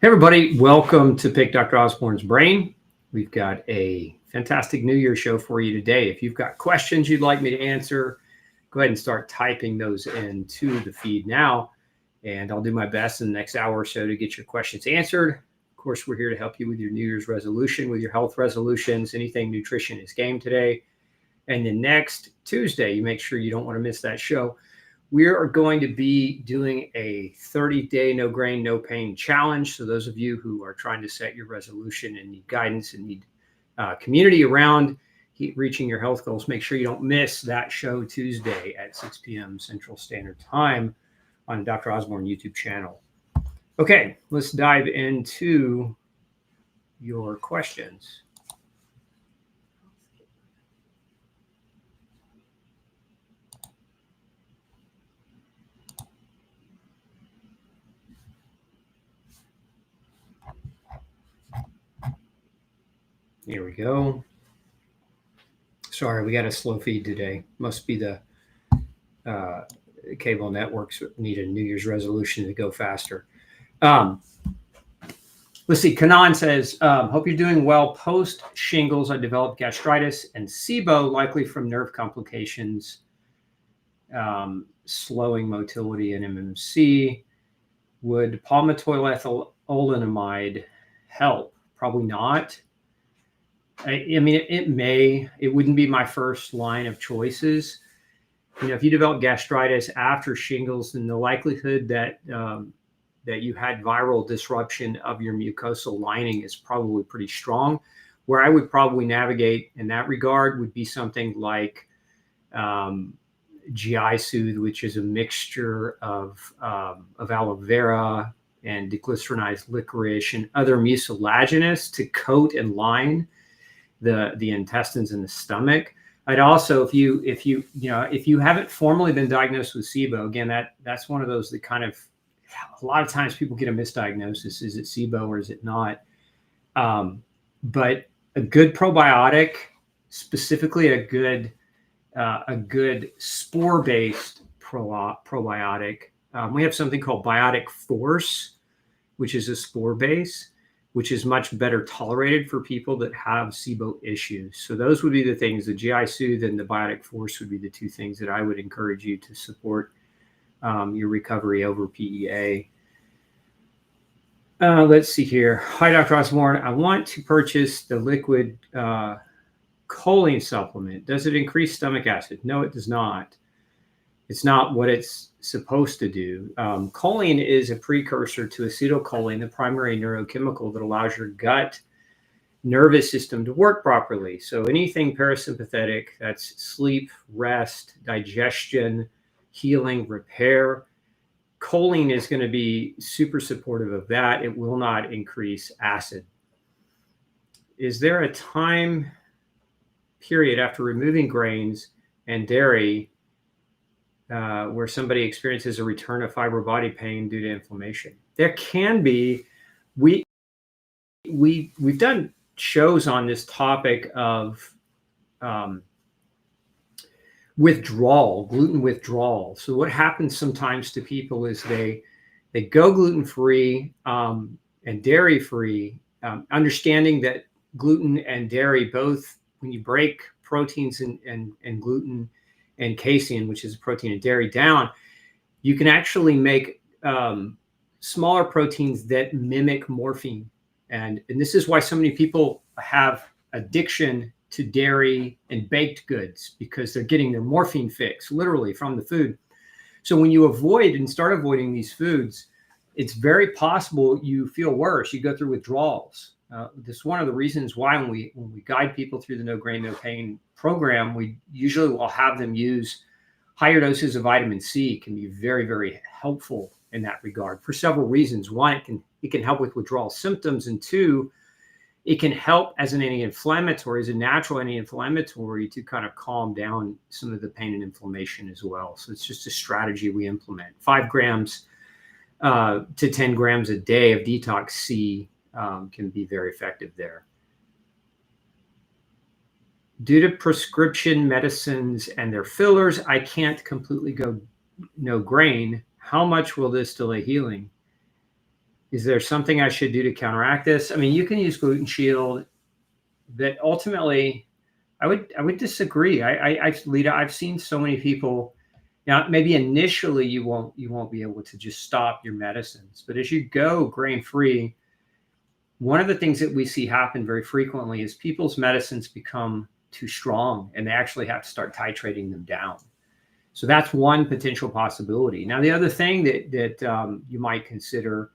Hey everybody, welcome to Pick Dr. Osborne's Brain. We've got a fantastic New Year show for you today. If you've got questions you'd like me to answer, go ahead and start typing those into the feed now, and I'll do my best in the next hour or so to get your questions answered. Of course, we're here to help you with your New Year's resolution, with your health resolutions, anything nutrition is game today. And then next Tuesday, you make sure you don't want to miss that show. We are going to be doing a 30-day no grain, no pain challenge. So those of you who are trying to set your resolution and need guidance and need community around reaching your health goals, make sure you don't miss that show Tuesday at 6 p.m. Central Standard Time on Dr. Osborne YouTube channel. Okay, let's dive into your questions. Here we go. Sorry, we got a slow feed today. Must be the cable networks need a New Year's resolution to go faster. Let's see. Kanan says, hope you're doing well. Post shingles, I developed gastritis and SIBO, likely from nerve complications, slowing motility and MMC. Would palmitoyl-ethylenamide help? Probably not. I mean, it wouldn't be my first line of choices. You know, if you develop gastritis after shingles, then the likelihood that that you had viral disruption of your mucosal lining is probably pretty strong. Where I would probably navigate in that regard would be something like GI Soothe, which is a mixture of aloe vera and deglycerinized licorice and other mucilaginous to coat and line the intestines and the stomach. I'd also, if you haven't formally been diagnosed with SIBO, again, that's one of those that kind of, a lot of times people get a misdiagnosis. Is it SIBO or is it not? But a good probiotic, specifically a good spore-based probiotic. We have something called Biotic Force, which is a spore base, which is much better tolerated for people that have SIBO issues. So those would be the things. The GI Soothe and the Biotic Force would be the two things that I would encourage you to support your recovery over PEA. Let's see here. Hi, Dr. Osborne. I want to purchase the liquid choline supplement. Does it increase stomach acid? No, it does not. It's not what it's supposed to do. Choline is a precursor to acetylcholine, the primary neurochemical that allows your gut nervous system to work properly. So anything parasympathetic, that's sleep, rest, digestion, healing, repair, choline is going to be super supportive of that. It will not increase acid. Is there a time period after removing grains and dairy where somebody experiences a return of fibro body pain due to inflammation? There can be. We've done shows on this topic of withdrawal, gluten withdrawal. So what happens sometimes to people is they go gluten-free and dairy-free, understanding that gluten and dairy both, when you break proteins and gluten and casein, which is a protein in dairy, down, you can actually make smaller proteins that mimic morphine. And this is why so many people have addiction to dairy and baked goods, because they're getting their morphine fix literally from the food. So when you avoid and start avoiding these foods, it's very possible you feel worse. You go through withdrawals. This is one of the reasons why when we guide people through the No Grain, No Pain program, we usually will have them use higher doses of vitamin C. It can be very, very helpful in that regard for several reasons. One, it can help with withdrawal symptoms, and two, it can help as an anti-inflammatory, as a natural anti-inflammatory, to kind of calm down some of the pain and inflammation as well. So it's just a strategy we implement. 5 grams to 10 grams a day of detox C can be very effective there. Due to prescription medicines and their fillers, I can't completely go no grain. How much will this delay healing? Is there something I should do to counteract this? I mean, you can use Gluten Shield, but ultimately, I would disagree. Lita, I've seen so many people. Now, maybe initially you won't be able to just stop your medicines, but as you go grain-free, one of the things that we see happen very frequently is people's medicines become too strong and they actually have to start titrating them down. So that's one potential possibility. Now, the other thing that you might consider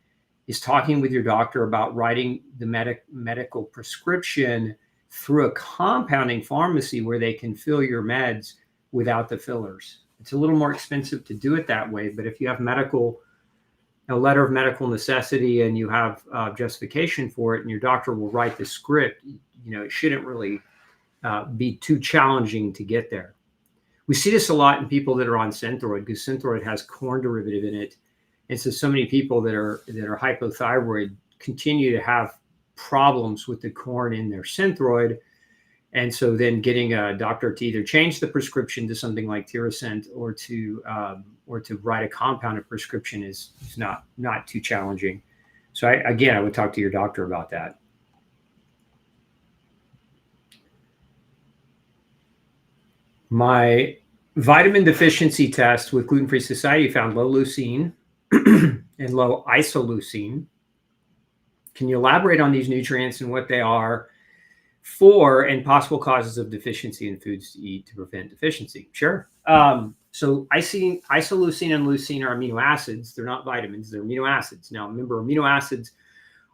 is talking with your doctor about writing the medical prescription through a compounding pharmacy where they can fill your meds without the fillers. It's a little more expensive to do it that way, but if you have a letter of medical necessity and you have justification for it and your doctor will write the script, it shouldn't really be too challenging to get there. We see this a lot in people that are on Synthroid because Synthroid has corn derivative in it. And so many people that are hypothyroid continue to have problems with the corn in their Synthroid. And so then getting a doctor to either change the prescription to something like Tiracent or to write a compounded prescription is not too challenging. So I would talk to your doctor about that. My vitamin deficiency test with Gluten-Free Society found low leucine and low isoleucine. Can you elaborate on these nutrients and what they are for and possible causes of deficiency in foods to eat to prevent deficiency? Sure. So isoleucine and leucine are amino acids. They're not vitamins. They're amino acids. Now, remember, amino acids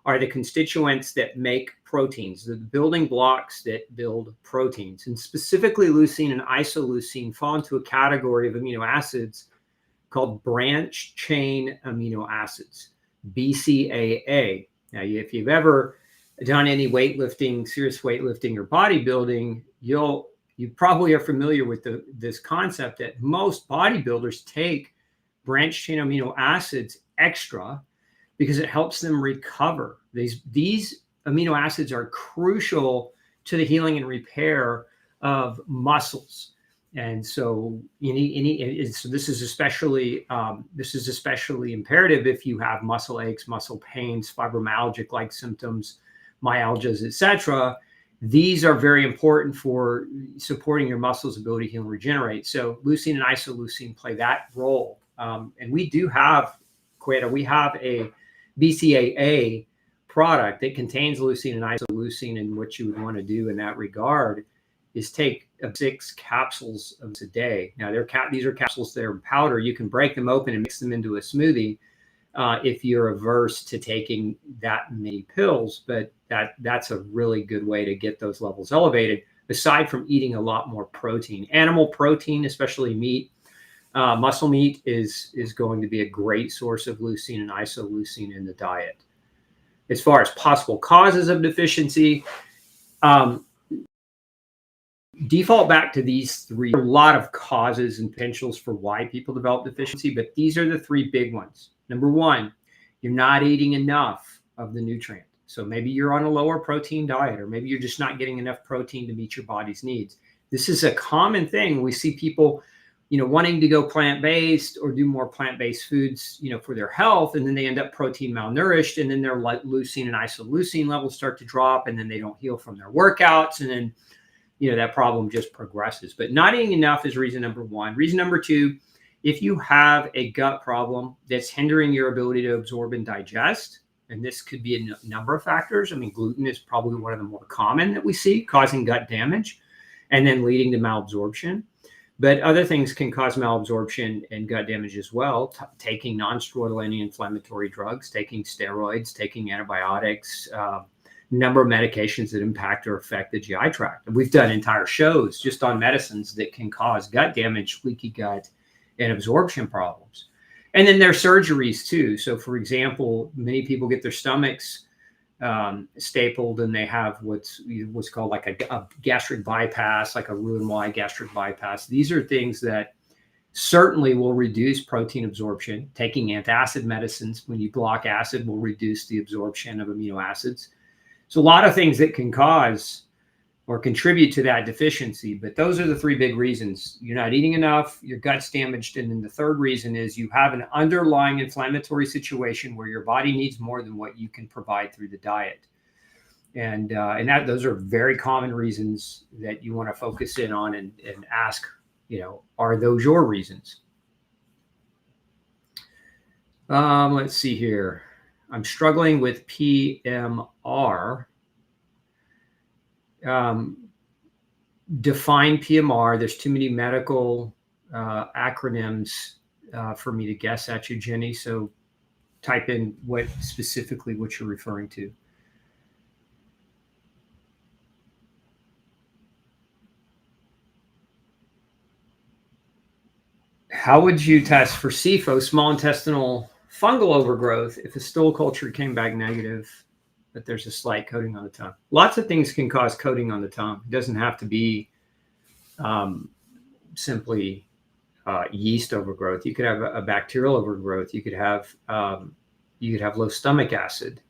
are the constituents that make proteins, the building blocks that build proteins. And specifically, leucine and isoleucine fall into a category of amino acids called branch chain amino acids, BCAA. Now, if you've ever done any weightlifting, serious weightlifting or bodybuilding, you probably are familiar with this concept that most bodybuilders take branch chain amino acids extra because it helps them recover. These amino acids are crucial to the healing and repair of muscles. And so so this is especially imperative if you have muscle aches, muscle pains, fibromyalgic-like symptoms, myalgias, etc. These are very important for supporting your muscles' ability to heal and regenerate. So leucine and isoleucine play that role. And we do have, Queta, we have a BCAA product that contains leucine and isoleucine. And what you would want to do in that regard is take 6 capsules a day. Now, these are capsules that are in powder. You can break them open and mix them into a smoothie if you're averse to taking that many pills. But that's a really good way to get those levels elevated, aside from eating a lot more protein. Animal protein, especially meat, muscle meat is going to be a great source of leucine and isoleucine in the diet. As far as possible causes of deficiency, default back to these 3. There are a lot of causes and potentials for why people develop deficiency, but these are the 3 big ones. Number 1, you're not eating enough of the nutrient. So maybe you're on a lower protein diet, or maybe you're just not getting enough protein to meet your body's needs. This is a common thing. We see people, wanting to go plant-based or do more plant-based foods, for their health, and then they end up protein malnourished, and then their leucine and isoleucine levels start to drop, and then they don't heal from their workouts, and then that problem just progresses. But not eating enough is reason number 1. Reason number 2, if you have a gut problem that's hindering your ability to absorb and digest, and this could be a number of factors. I mean, gluten is probably one of the more common that we see, causing gut damage and then leading to malabsorption. But other things can cause malabsorption and gut damage as well. Taking non-steroidal anti-inflammatory drugs, taking steroids, taking antibiotics, number of medications that impact or affect the GI tract. And we've done entire shows just on medicines that can cause gut damage, leaky gut, and absorption problems. And then there are surgeries too. So for example, many people get their stomachs stapled, and they have what's called like a gastric bypass, like a Roux-en-Y gastric bypass. These are things that certainly will reduce protein absorption. Taking antacid medicines, when you block acid, will reduce the absorption of amino acids. So a lot of things that can cause or contribute to that deficiency. But those are the three big reasons. You're not eating enough, your gut's damaged, and then the third reason is you have an underlying inflammatory situation where your body needs more than what you can provide through the diet. And that those are very common reasons that you want to focus in on and ask, are those your reasons? Let's see here. I'm struggling with PMR. Define PMR. There's too many medical acronyms for me to guess at you, Jenny. So type in what you're referring to. How would you test for SIFO, small intestinal fungal overgrowth, if a stool culture came back negative, but there's a slight coating on the tongue? Lots of things can cause coating on the tongue. It doesn't have to be simply yeast overgrowth. You could have a bacterial overgrowth. You could have low stomach acid.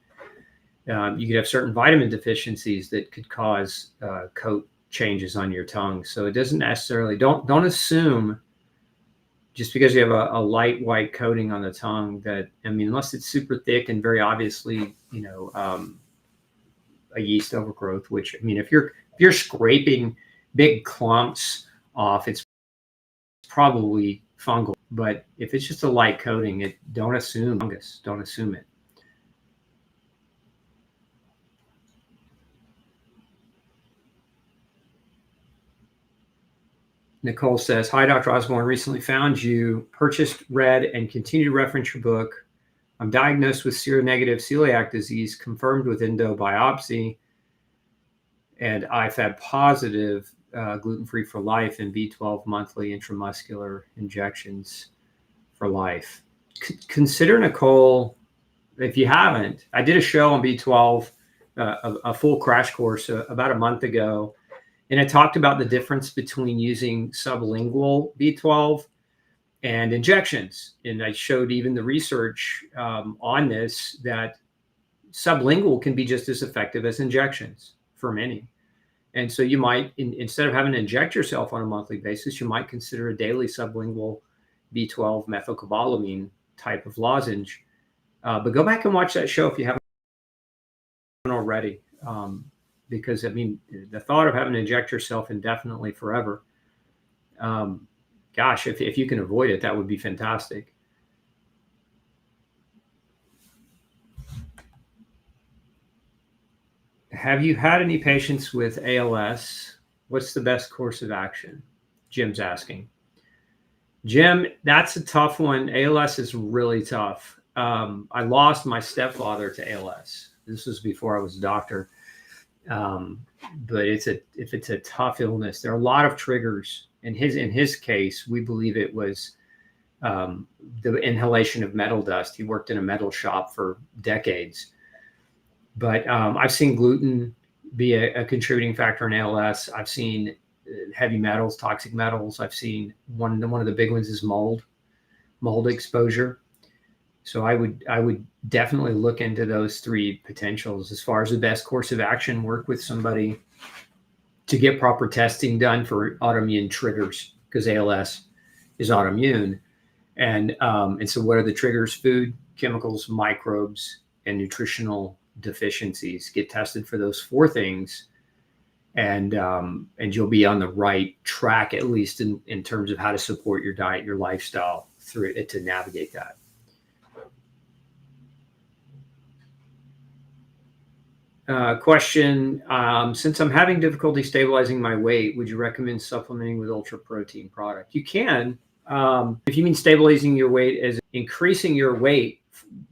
You could have certain vitamin deficiencies that could cause coat changes on your tongue. So it doesn't necessarily, don't assume just because you have a light white coating on the tongue that, unless it's super thick and very obviously, a yeast overgrowth, which, if you're scraping big clumps off, it's probably fungal. But if it's just a light coating, don't assume fungus. Don't assume it. Nicole says, hi, Dr. Osborne, recently found you, purchased, read, and continue to reference your book. I'm diagnosed with seronegative celiac disease, confirmed with endo biopsy, and IFAB positive, gluten-free for life, and B12 monthly intramuscular injections for life. Consider, Nicole, if you haven't, I did a show on B12, a full crash course about a month ago. And I talked about the difference between using sublingual B12 and injections. And I showed even the research on this, that sublingual can be just as effective as injections for many. And so you might, instead of having to inject yourself on a monthly basis, you might consider a daily sublingual B12 methylcobalamin type of lozenge. But go back and watch that show if you haven't already. Because the thought of having to inject yourself indefinitely forever, gosh, if you can avoid it, that would be fantastic. Have you had any patients with ALS? What's the best course of action? Jim's asking. Jim, that's a tough one. ALS is really tough. I lost my stepfather to ALS. This was before I was a doctor. But if it's a tough illness, there are a lot of triggers. In his case, we believe it was the inhalation of metal dust. He worked in a metal shop for decades. But I've seen gluten be a contributing factor in ALS. I've seen heavy metals, toxic metals. I've seen one of the big ones is mold exposure. So I would definitely look into those three potentials. As far as the best course of action, work with somebody to get proper testing done for autoimmune triggers, because ALS is autoimmune. And so what are the triggers? Food, chemicals, microbes, and nutritional deficiencies. Get tested for those four things, and you'll be on the right track, at least in terms of how to support your diet, your lifestyle through it to navigate that. Question, since I'm having difficulty stabilizing my weight, would you recommend supplementing with ultra protein product? You can. If you mean stabilizing your weight as increasing your weight,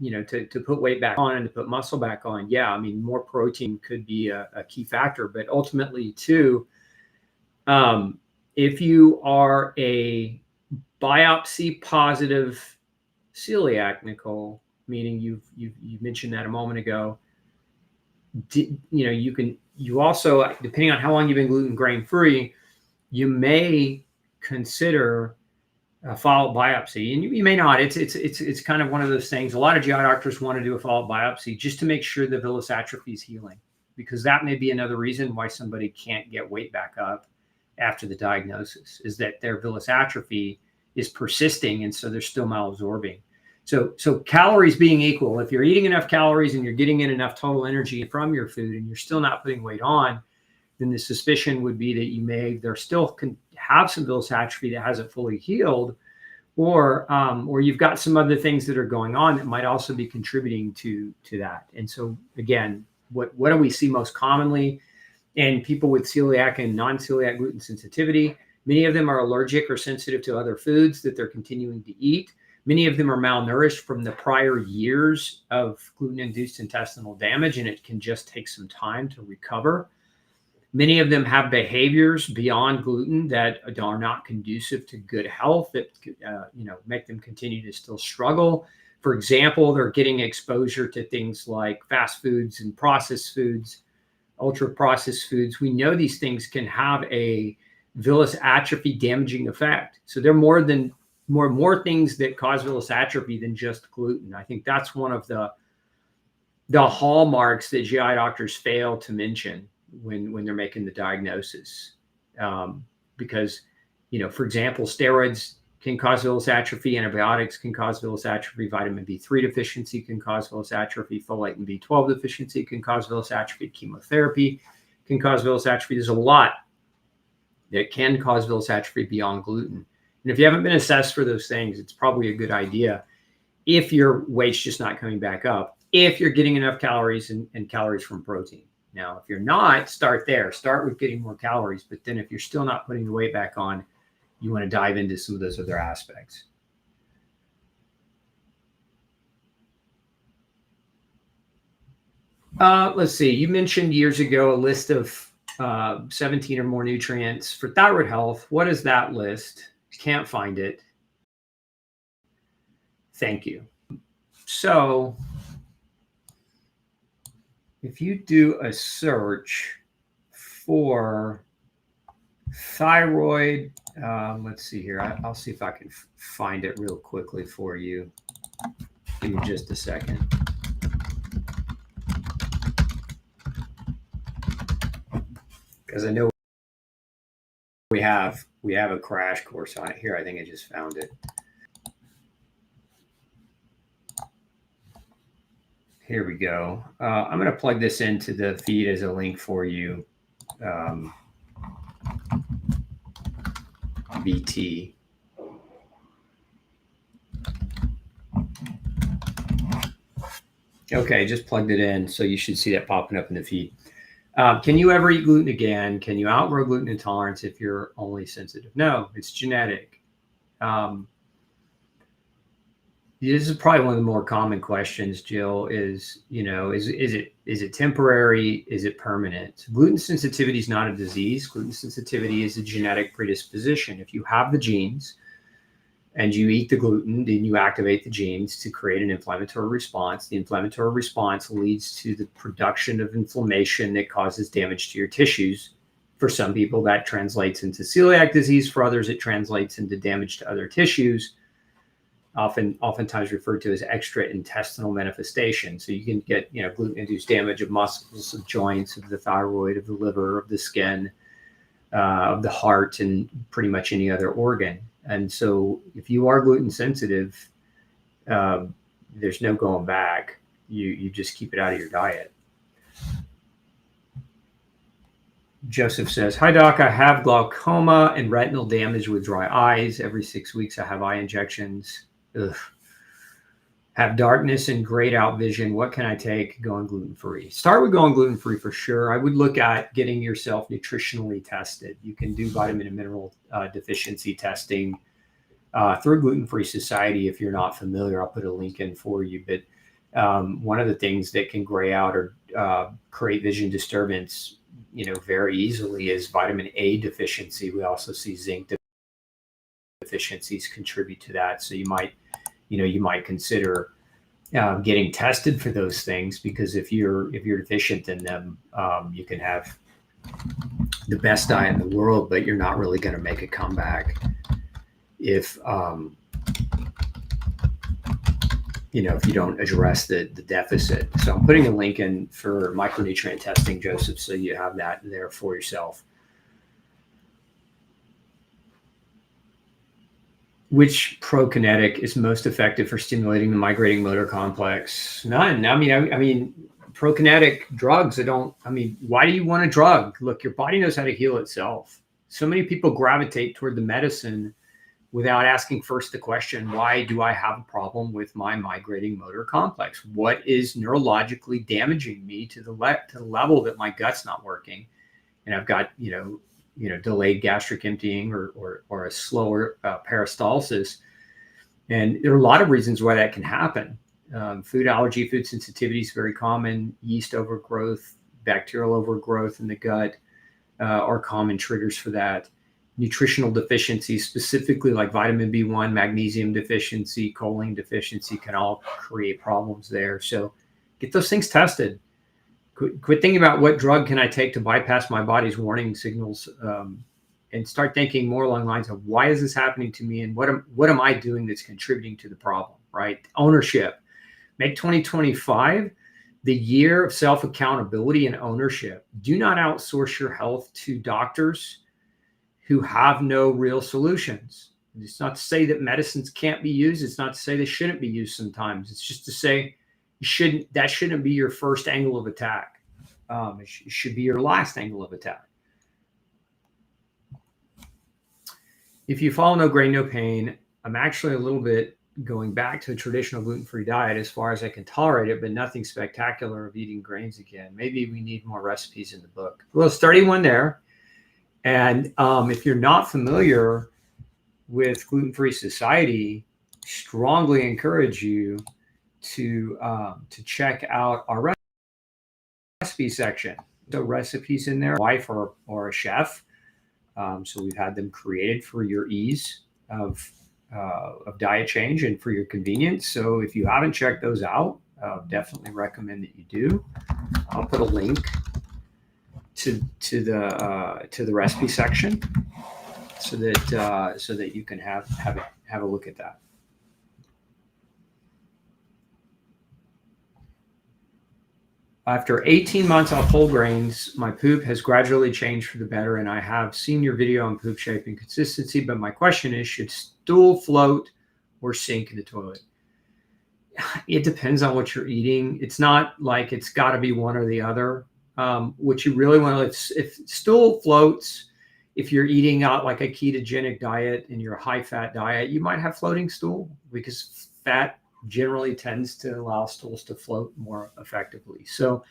to put weight back on and to put muscle back on, yeah, more protein could be a key factor. But ultimately, too, if you are a biopsy positive celiac, Nicole, meaning you mentioned that a moment ago, you also, depending on how long you've been gluten grain free, you may consider a follow-up biopsy, and you may not. It's kind of one of those things. A lot of GI doctors want to do a follow-up biopsy just to make sure the villus atrophy is healing. because that may be another reason why somebody can't get weight back up after the diagnosis, is that their villus atrophy is persisting, and so they're still malabsorbing. So calories being equal, if you're eating enough calories and you're getting in enough total energy from your food and you're still not putting weight on, then the suspicion would be that there still can have some villus atrophy that hasn't fully healed, or you've got some other things that are going on that might also be contributing to that. And so again, what do we see most commonly in people with celiac and non-celiac gluten sensitivity? Many of them are allergic or sensitive to other foods that they're continuing to eat. Many of them are malnourished from the prior years of gluten-induced intestinal damage, and it can just take some time to recover. Many of them have behaviors beyond gluten that are not conducive to good health, that make them continue to still struggle. For example, they're getting exposure to things like fast foods and processed foods, ultra-processed foods. We know these things can have a villus atrophy damaging effect. So there are more things that cause villus atrophy than just gluten. I think that's one of the hallmarks that GI doctors fail to mention when they're making the diagnosis. Because, for example, steroids can cause villus atrophy, antibiotics can cause villus atrophy, vitamin B3 deficiency can cause villus atrophy, folate and B12 deficiency can cause villus atrophy, chemotherapy can cause villus atrophy. There's a lot that can cause villus atrophy beyond gluten. And if you haven't been assessed for those things, it's probably a good idea, if your weight's just not coming back up, if you're getting enough calories and calories from protein. Now, if you're not, start there. Start with getting more calories. But then if you're still not putting the weight back on, you want to dive into some of those other aspects. Let's see. You mentioned years ago a list of 17 or more nutrients for thyroid health. What is that list? Can't find it. Thank you. So if you do a search for thyroid, let's see here. I'll see if I can find it real quickly for you. Give me just a second. Because I know we have a crash course on it here. I think I just found it. Here we go. I'm going to plug this into the feed as a link for you. BT. Okay, just plugged it in, so you should see that popping up in the feed. Can you ever eat gluten again? Can you outgrow gluten intolerance if you're only sensitive? No, it's genetic. This is probably one of the more common questions, Jill, is it temporary? Is it permanent? Gluten sensitivity is not a disease. Gluten sensitivity is a genetic predisposition. If you have the genes and you eat the gluten, then you activate the genes to create an inflammatory response. The inflammatory response leads to the production of inflammation that causes damage to your tissues. For some people, that translates into celiac disease. For others, it translates into damage to other tissues, oftentimes referred to as extra-intestinal manifestation. So you can get, gluten-induced damage of muscles, of joints, of the thyroid, of the liver, of the skin, of the heart, and pretty much any other organ. And so if you are gluten sensitive, there's no going back. You just keep it out of your diet. Joseph says, hi, Doc. I have glaucoma and retinal damage with dry eyes. Every 6 weeks, I have eye injections. Ugh. Have darkness and grayed out vision. What can I take going gluten-free? Start with going gluten-free for sure. I would look at getting yourself nutritionally tested. You can do vitamin and mineral deficiency testing through Gluten-Free Society. If you're not familiar, I'll put a link in for you. But one of the things that can gray out or create vision disturbance, very easily is vitamin A deficiency. We also see zinc deficiencies contribute to that. So you might consider getting tested for those things, because if you're deficient in them, you can have the best diet in the world, but you're not really going to make a comeback if if you don't address the deficit. So I'm putting a link in for micronutrient testing, Joseph, so you have that there for yourself. Which prokinetic is most effective for stimulating the migrating motor complex? None. I mean, prokinetic drugs, why do you want a drug? Look, your body knows how to heal itself. So many people gravitate toward the medicine without asking first the question, why do I have a problem with my migrating motor complex? What is neurologically damaging me to the level that my gut's not working? And I've got, delayed gastric emptying or a slower peristalsis. And there are a lot of reasons why that can happen. Food allergy, food sensitivity is very common. Yeast overgrowth, bacterial overgrowth in the gut are common triggers for that. Nutritional deficiencies, specifically like vitamin B1, magnesium deficiency, choline deficiency, can all create problems there. So get those things tested. Quit thinking about what drug can I take to bypass my body's warning signals, and start thinking more along the lines of why is this happening to me, and what am I doing that's contributing to the problem, right? Ownership. Make 2025 the year of self-accountability and ownership. Do not outsource your health to doctors who have no real solutions. It's not to say that medicines can't be used. It's not to say they shouldn't be used sometimes. It's just to say that shouldn't be your first angle of attack. It should be your last angle of attack. If you follow no grain, no pain, I'm actually a little bit going back to a traditional gluten-free diet as far as I can tolerate it, but nothing spectacular of eating grains again. Maybe we need more recipes in the book. Well, it's 31 there. And if you're not familiar with Gluten-Free Society, strongly encourage you to check out our recipe section. The recipes in there, wife or a chef. So we've had them created for your ease of diet change and for your convenience. So if you haven't checked those out, definitely recommend that you do. I'll put a link to the recipe section so that you can have a look at that. After 18 months off whole grains, my poop has gradually changed for the better, and I have seen your video on poop shape and consistency, but my question is, should stool float or sink in the toilet? It depends on what you're eating. It's not like it's got to be one or the other. What you really want to, if stool floats, if you're eating out like a ketogenic diet and you're a high-fat diet, you might have floating stool because fat generally tends to allow stools to float more effectively. So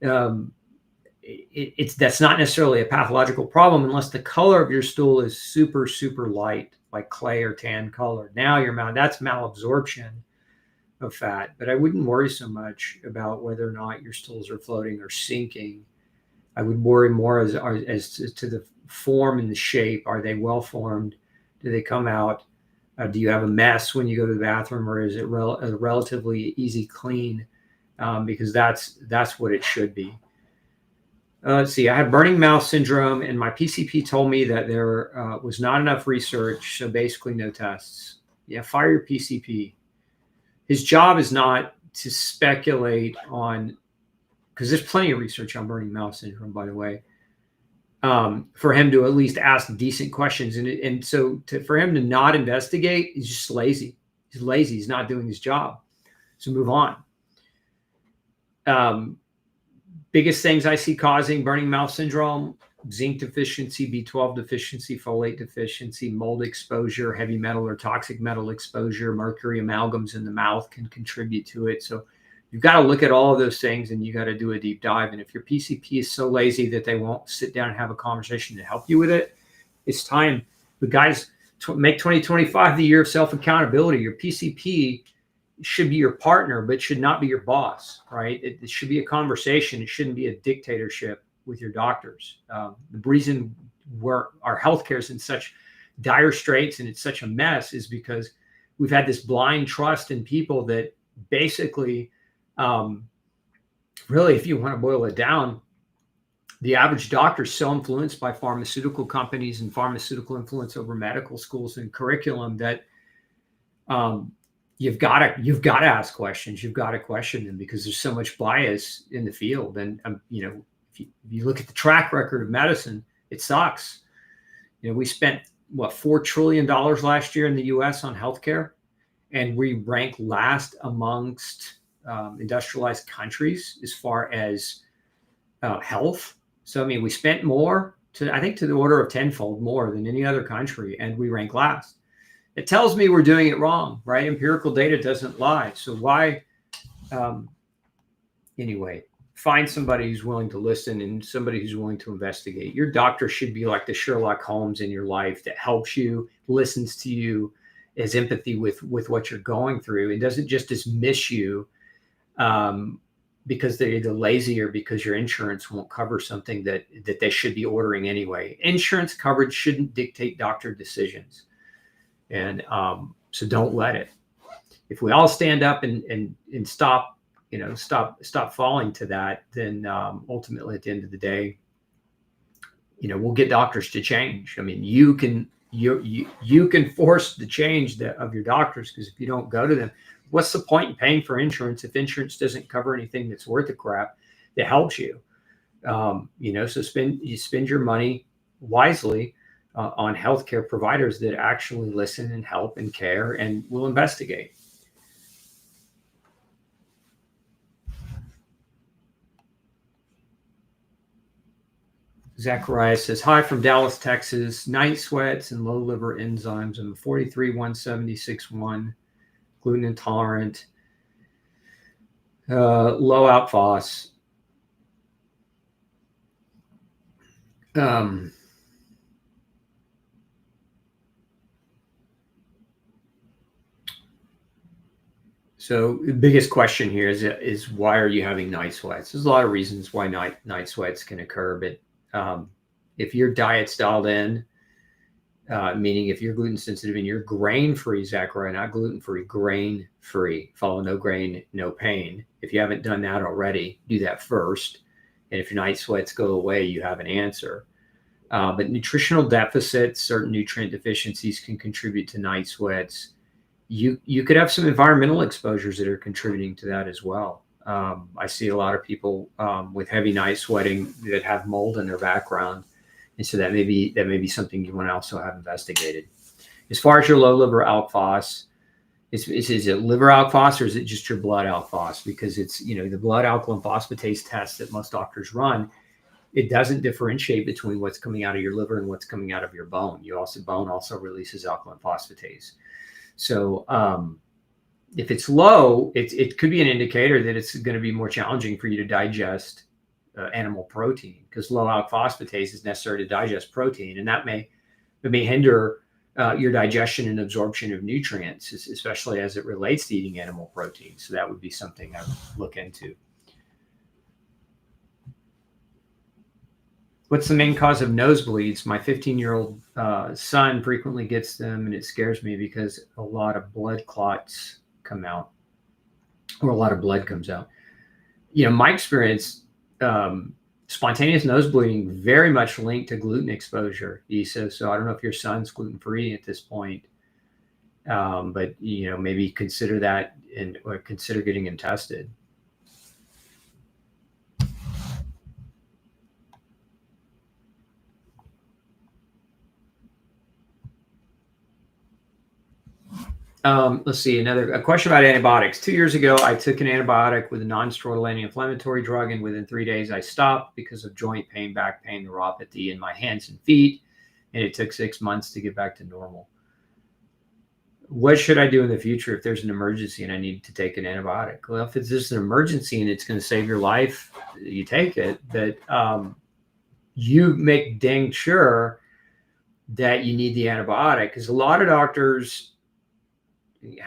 that's not necessarily a pathological problem unless the color of your stool is super, super light, like clay or tan color. Now that's malabsorption of fat, but I wouldn't worry so much about whether or not your stools are floating or sinking. I would worry more as to the form and the shape. Are they well formed? Do they come out? Do you have a mess when you go to the bathroom, or is it a relatively easy clean? Because that's what it should be. Let's see. I had burning mouth syndrome, and my PCP told me that there was not enough research, so basically no tests. Yeah, fire your PCP. His job is not to speculate on, because there's plenty of research on burning mouth syndrome, by the way, for him to at least ask decent questions. And so for him to not investigate, he's just lazy. He's lazy. He's not doing his job. So move on. Biggest things I see causing burning mouth syndrome: zinc deficiency, B12 deficiency, folate deficiency, mold exposure, heavy metal or toxic metal exposure, mercury amalgams in the mouth can contribute to it. So you've got to look at all of those things and you got to do a deep dive. And if your PCP is so lazy that they won't sit down and have a conversation to help you with it, it's time. But guys, make 2025 the year of self-accountability. Your PCP should be your partner, but should not be your boss, right? It should be a conversation. It shouldn't be a dictatorship with your doctors. The reason our healthcare is in such dire straits and it's such a mess is because we've had this blind trust in people that basically, really, if you want to boil it down, the average doctor is so influenced by pharmaceutical companies and pharmaceutical influence over medical schools and curriculum that you've got to ask questions. You've got to question them because there's so much bias in the field. And if you look at the track record of medicine, it sucks. We spent what $4 trillion last year in the U.S. on healthcare, and we rank last amongst industrialized countries as far as health. So we spent more to the order of tenfold more than any other country, and we rank last. It tells me we're doing it wrong, right? Empirical data doesn't lie. So why, anyway, find somebody who's willing to listen and somebody who's willing to investigate. Your doctor should be like the Sherlock Holmes in your life that helps you, listens to you, has empathy with what you're going through, and doesn't just dismiss you because they're either lazy or because your insurance won't cover something that they should be ordering anyway. Insurance coverage shouldn't dictate doctor decisions. And so don't let it. If we all stand up and stop falling to that, then ultimately at the end of the day, we'll get doctors to change. You can force the change of your doctors, because if you don't go to them, what's the point in paying for insurance if insurance doesn't cover anything that's worth a crap that helps you? So spend your money wisely on healthcare providers that actually listen and help and care and will investigate. Zachariah says, hi from Dallas, Texas. Night sweats and low liver enzymes. I'm 43, 176.1, gluten intolerant, low out phos. So the biggest question here is why are you having night sweats? There's a lot of reasons why night sweats can occur, but if your diet's dialed in, meaning if you're gluten sensitive and you're grain-free, Zachariah, not gluten-free, grain-free, follow no grain, no pain. If you haven't done that already, do that first. And if your night sweats go away, you have an answer. But nutritional deficits, certain nutrient deficiencies can contribute to night sweats. You could have some environmental exposures that are contributing to that as well. I see a lot of people with heavy night sweating that have mold in their background. And so that may be something you want to also have investigated. As far as your low liver alk phos, is it liver alk phos or is it just your blood alk phos? Because it's, the blood alkaline phosphatase test that most doctors run, it doesn't differentiate between what's coming out of your liver and what's coming out of your bone. Bone also releases alkaline phosphatase. So if it's low, it could be an indicator that it's going to be more challenging for you to digest animal protein, because low alk phosphatase is necessary to digest protein, and that may hinder your digestion and absorption of nutrients, especially as it relates to eating animal protein. So that would be something I would look into. What's the main cause of nosebleeds? My 15-year-old son frequently gets them, and it scares me because a lot of blood clots come out, or a lot of blood comes out. My experience, spontaneous nosebleeding very much linked to gluten exposure, he says. So I don't know if your son's gluten-free at this point, but maybe consider that or consider getting him tested. Let's see, a question about antibiotics. 2 years ago, I took an antibiotic with a non-steroidal anti-inflammatory drug, and within 3 days, I stopped because of joint pain, back pain, neuropathy in my hands and feet, and it took 6 months to get back to normal. What should I do in the future if there's an emergency and I need to take an antibiotic? Well, if it's just an emergency and it's going to save your life, you take it. But you make dang sure that you need the antibiotic, because a lot of doctors,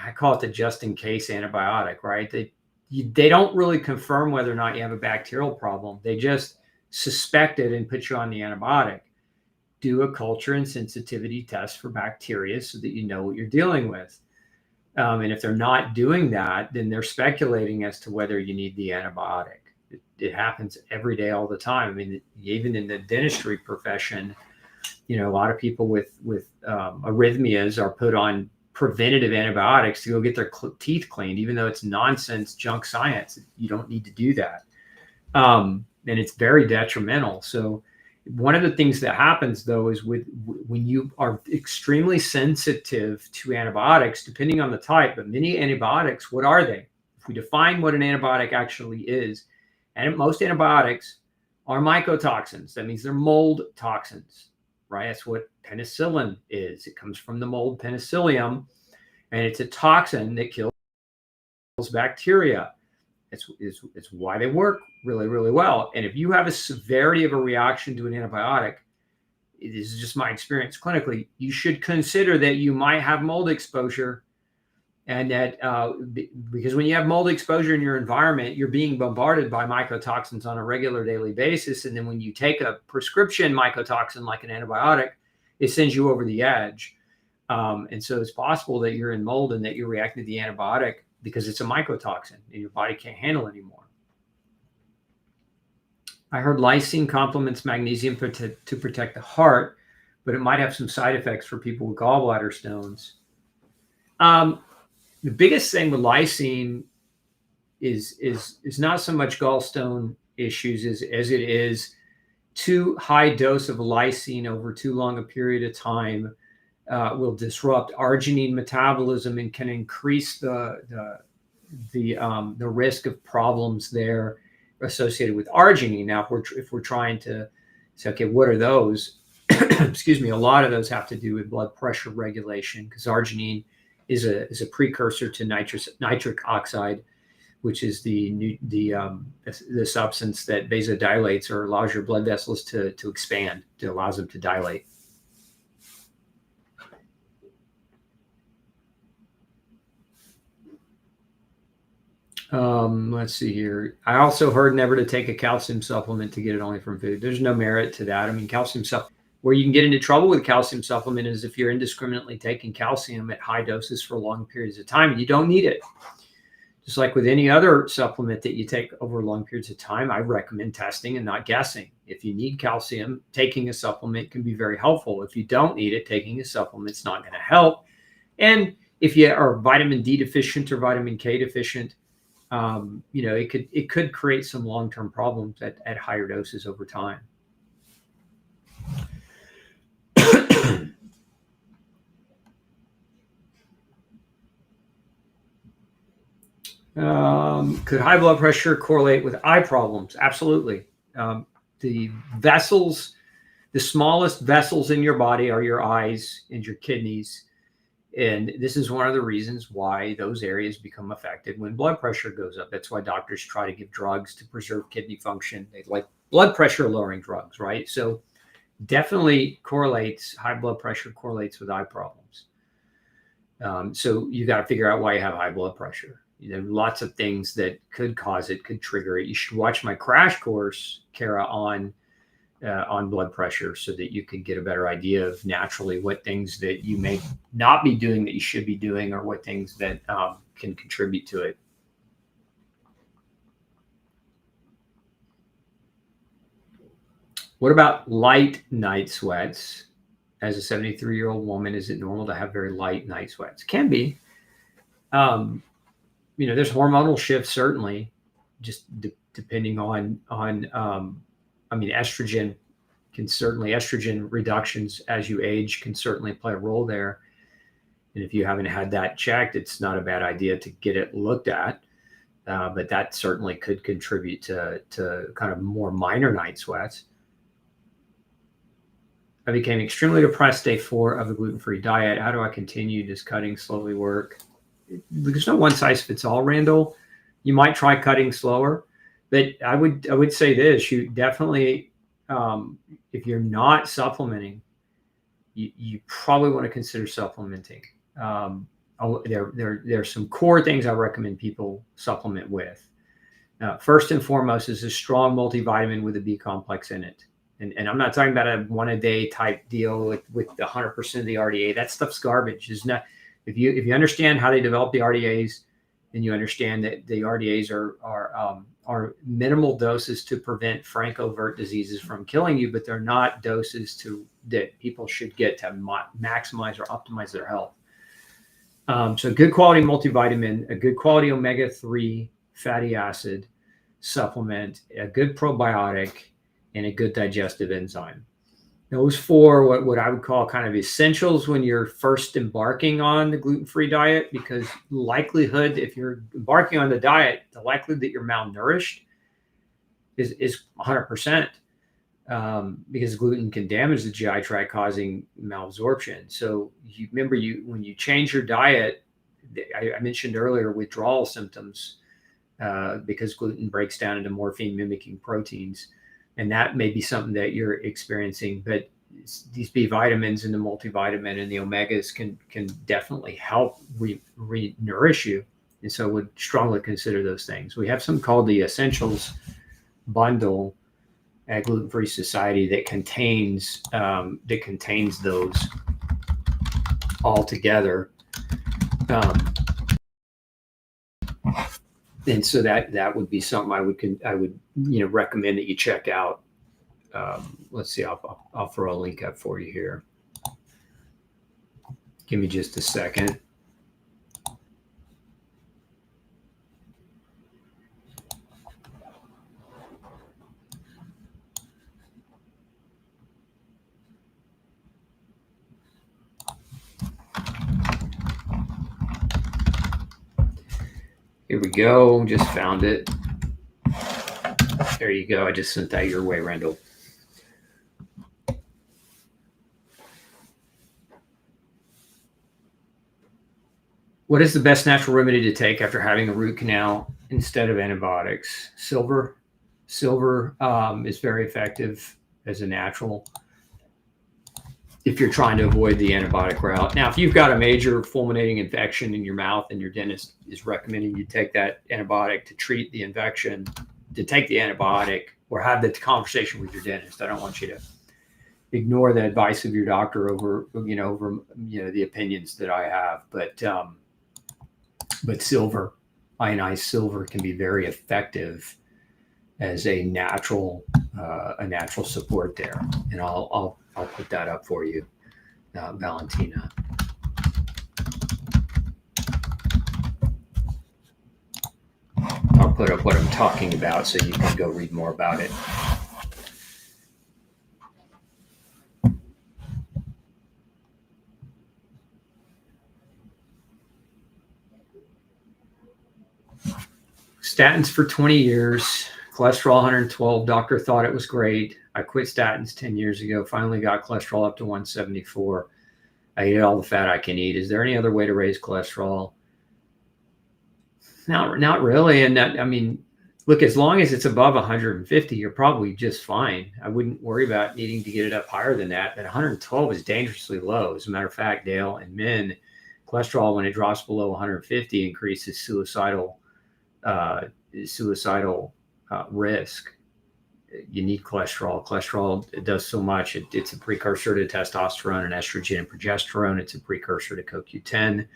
I call it the just-in-case antibiotic, right? They don't really confirm whether or not you have a bacterial problem. They just suspect it and put you on the antibiotic. Do a culture and sensitivity test for bacteria so that you know what you're dealing with. And if they're not doing that, then they're speculating as to whether you need the antibiotic. It happens every day, all the time. Even in the dentistry profession, a lot of people with arrhythmias are put on preventative antibiotics to go get their teeth cleaned, even though it's nonsense, junk science. You don't need to do that. And it's very detrimental. So one of the things that happens, though, is when you are extremely sensitive to antibiotics, depending on the type, but many antibiotics, what are they? If we define what an antibiotic actually is, and most antibiotics are mycotoxins. That means they're mold toxins, right? That's what penicillin is. It comes from the mold Penicillium, and it's a toxin that kills bacteria. It's why they work really, really well. And if you have a severity of a reaction to an antibiotic, this is just my experience clinically, you should consider that you might have mold exposure. And that because when you have mold exposure in your environment, you're being bombarded by mycotoxins on a regular daily basis. And then when you take a prescription mycotoxin like an antibiotic, it sends you over the edge. And so it's possible that you're in mold and that you're reacting to the antibiotic because it's a mycotoxin and your body can't handle anymore. I heard lysine complements magnesium to protect the heart, but it might have some side effects for people with gallbladder stones. The biggest thing with lysine is not so much gallstone issues as it is too high dose of lysine over too long a period of time will disrupt arginine metabolism and can increase the risk of problems there associated with arginine. Now, if we're trying to say, okay, what are those? Excuse me. A lot of those have to do with blood pressure regulation because arginine is a precursor to nitric oxide, which is the substance that vasodilates or allows your blood vessels to expand, allows them to dilate. Let's see here. I also heard never to take a calcium supplement to get it only from food. There's no merit to that. I mean, calcium supplement. Where you can get into trouble with calcium supplement is if you're indiscriminately taking calcium at high doses for long periods of time. You don't need it. Just like with any other supplement that you take over long periods of time, I recommend testing and not guessing. If you need calcium, taking a supplement can be very helpful. If you don't need it, taking a supplement's not going to help. And if you are vitamin D deficient or vitamin K deficient, it could create some long-term problems at higher doses over time. Could high blood pressure correlate with eye problems? Absolutely. The vessels, the smallest vessels in your body are your eyes and your kidneys. And this is one of the reasons why those areas become affected when blood pressure goes up. That's why doctors try to give drugs to preserve kidney function. They like blood pressure lowering drugs, right? So definitely high blood pressure correlates with eye problems. So you got to figure out why you have high blood pressure. Lots of things that could cause it, could trigger it. You should watch my crash course, Kara, on blood pressure so that you can get a better idea of naturally what things that you may not be doing that you should be doing or what things that can contribute to it. What about light night sweats? As a 73-year-old woman, is it normal to have very light night sweats? Can be. There's hormonal shifts, certainly, just depending on estrogen reductions as you age can certainly play a role there. And if you haven't had that checked, it's not a bad idea to get it looked at. But that certainly could contribute to kind of more minor night sweats. I became extremely depressed day 4 of the gluten-free diet. How do I continue? Does cutting slowly work? There's no one size fits all, Randall. You might try cutting slower, but I would say this: you definitely, if you're not supplementing, you probably want to consider supplementing. There's some core things I recommend people supplement with. First and foremost is a strong multivitamin with a B complex in it. And I'm not talking about a 1-a-day type deal with 100% of the RDA. That stuff's garbage. It's not. If you understand how they develop the RDAs, then you understand that the RDAs are minimal doses to prevent frank overt diseases from killing you, but they're not doses that people should get to maximize or optimize their health. So good quality multivitamin, a good quality omega-3 fatty acid supplement, a good probiotic, and a good digestive enzyme. Those four, what I would call kind of essentials when you're first embarking on the gluten-free diet, because likelihood, if you're embarking on the diet, the likelihood that you're malnourished is 100%, because gluten can damage the GI tract, causing malabsorption. So you remember, when you change your diet, I mentioned earlier withdrawal symptoms, because gluten breaks down into morphine mimicking proteins. And that may be something that you're experiencing, but these B vitamins and the multivitamin and the omegas can definitely help re-nourish you. And so would strongly consider those things. We have something called the Essentials Bundle at Gluten Free Society that contains those all together. And so that would be something I would recommend that you check out. Let's see, I'll throw a link up for you here. Give me just a second. Here we go. Just found it. There you go. I just sent that your way, Randall. What is the best natural remedy to take after having a root canal instead of antibiotics? Silver. Silver is very effective as a natural if you're trying to avoid the antibiotic route. Now, if you've got a major fulminating infection in your mouth and your dentist is recommending you take that antibiotic to treat the infection, to take the antibiotic or have the conversation with your dentist. I don't want you to ignore the advice of your doctor over the opinions that I have. But silver, ionized silver, can be very effective as a natural support there. And I'll put that up for you, Valentina. I'll put up what I'm talking about so you can go read more about it. Statins for 20 years, cholesterol 112. Doctor thought it was great. I quit statins 10 years ago, finally got cholesterol up to 174. I eat all the fat I can eat. Is there any other way to raise cholesterol? Not really. And that, I mean, look, as long as it's above 150, you're probably just fine. I wouldn't worry about needing to get it up higher than that. But 112 is dangerously low. As a matter of fact, Dale, in men, cholesterol, when it drops below 150, increases suicidal risk. You need cholesterol. Cholesterol, it does so much. It's a precursor to testosterone and estrogen and progesterone. It's a precursor to CoQ10.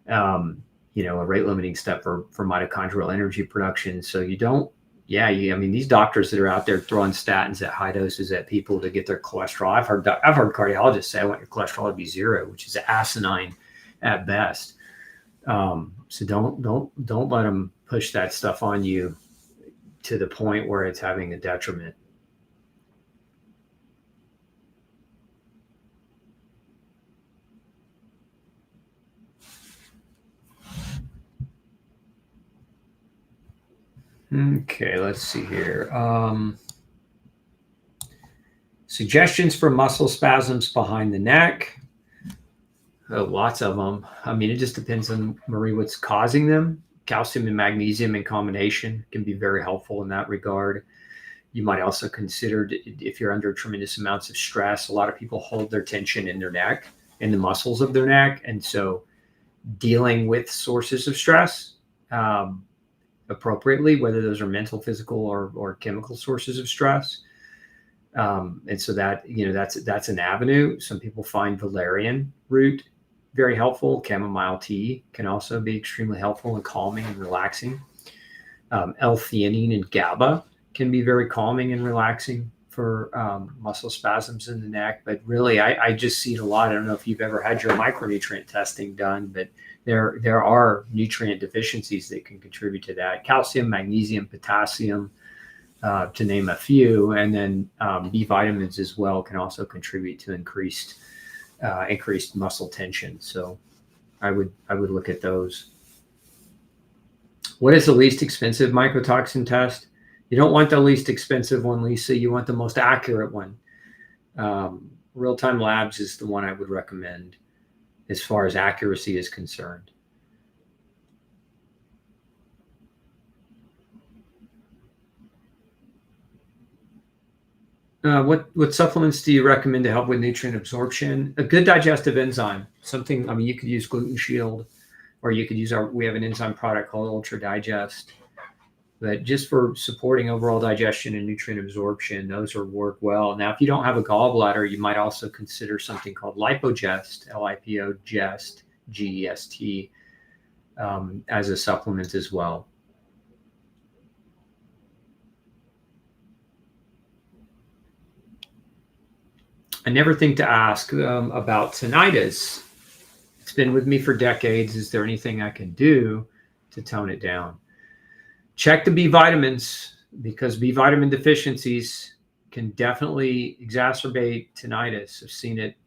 A rate limiting step for mitochondrial energy production. So you don't, these doctors that are out there throwing statins at high doses at people to get their cholesterol. I've heard cardiologists say, I want your cholesterol to be 0, which is asinine at best. So don't let them push that stuff on you to the point where it's having a detriment. Okay, let's see here. Suggestions for muscle spasms behind the neck. Lots of them. I mean, it just depends on, Marie, what's causing them. Calcium and magnesium in combination can be very helpful in that regard. You might also consider, if you're under tremendous amounts of stress, a lot of people hold their tension in their neck, in the muscles of their neck. And so dealing with sources of stress appropriately, whether those are mental, physical, or chemical sources of stress. And so that's an avenue. Some people find valerian root very helpful. Chamomile tea can also be extremely helpful and calming and relaxing. L-theanine and GABA can be very calming and relaxing for muscle spasms in the neck. But really, I just see it a lot. I don't know if you've ever had your micronutrient testing done, but there are nutrient deficiencies that can contribute to that. Calcium, magnesium, potassium, to name a few, and then B vitamins as well can also contribute to increased muscle tension. So I would look at those. What is the least expensive mycotoxin test? You don't want the least expensive one, Lisa. You want the most accurate one. Real-time labs is the one I would recommend as far as accuracy is concerned. What supplements do you recommend to help with nutrient absorption? A good digestive enzyme, something, I mean, you could use Gluten Shield, or you could use we have an enzyme product called Ultra Digest. But just for supporting overall digestion and nutrient absorption, those work well. Now, if you don't have a gallbladder, you might also consider something called Lipogest, L-I-P-O-Gest, G-E-S-T, as a supplement as well. I never think to ask about tinnitus. It's been with me for decades. Is there anything I can do to tone it down? Check the B vitamins, because B vitamin deficiencies can definitely exacerbate tinnitus. I've seen it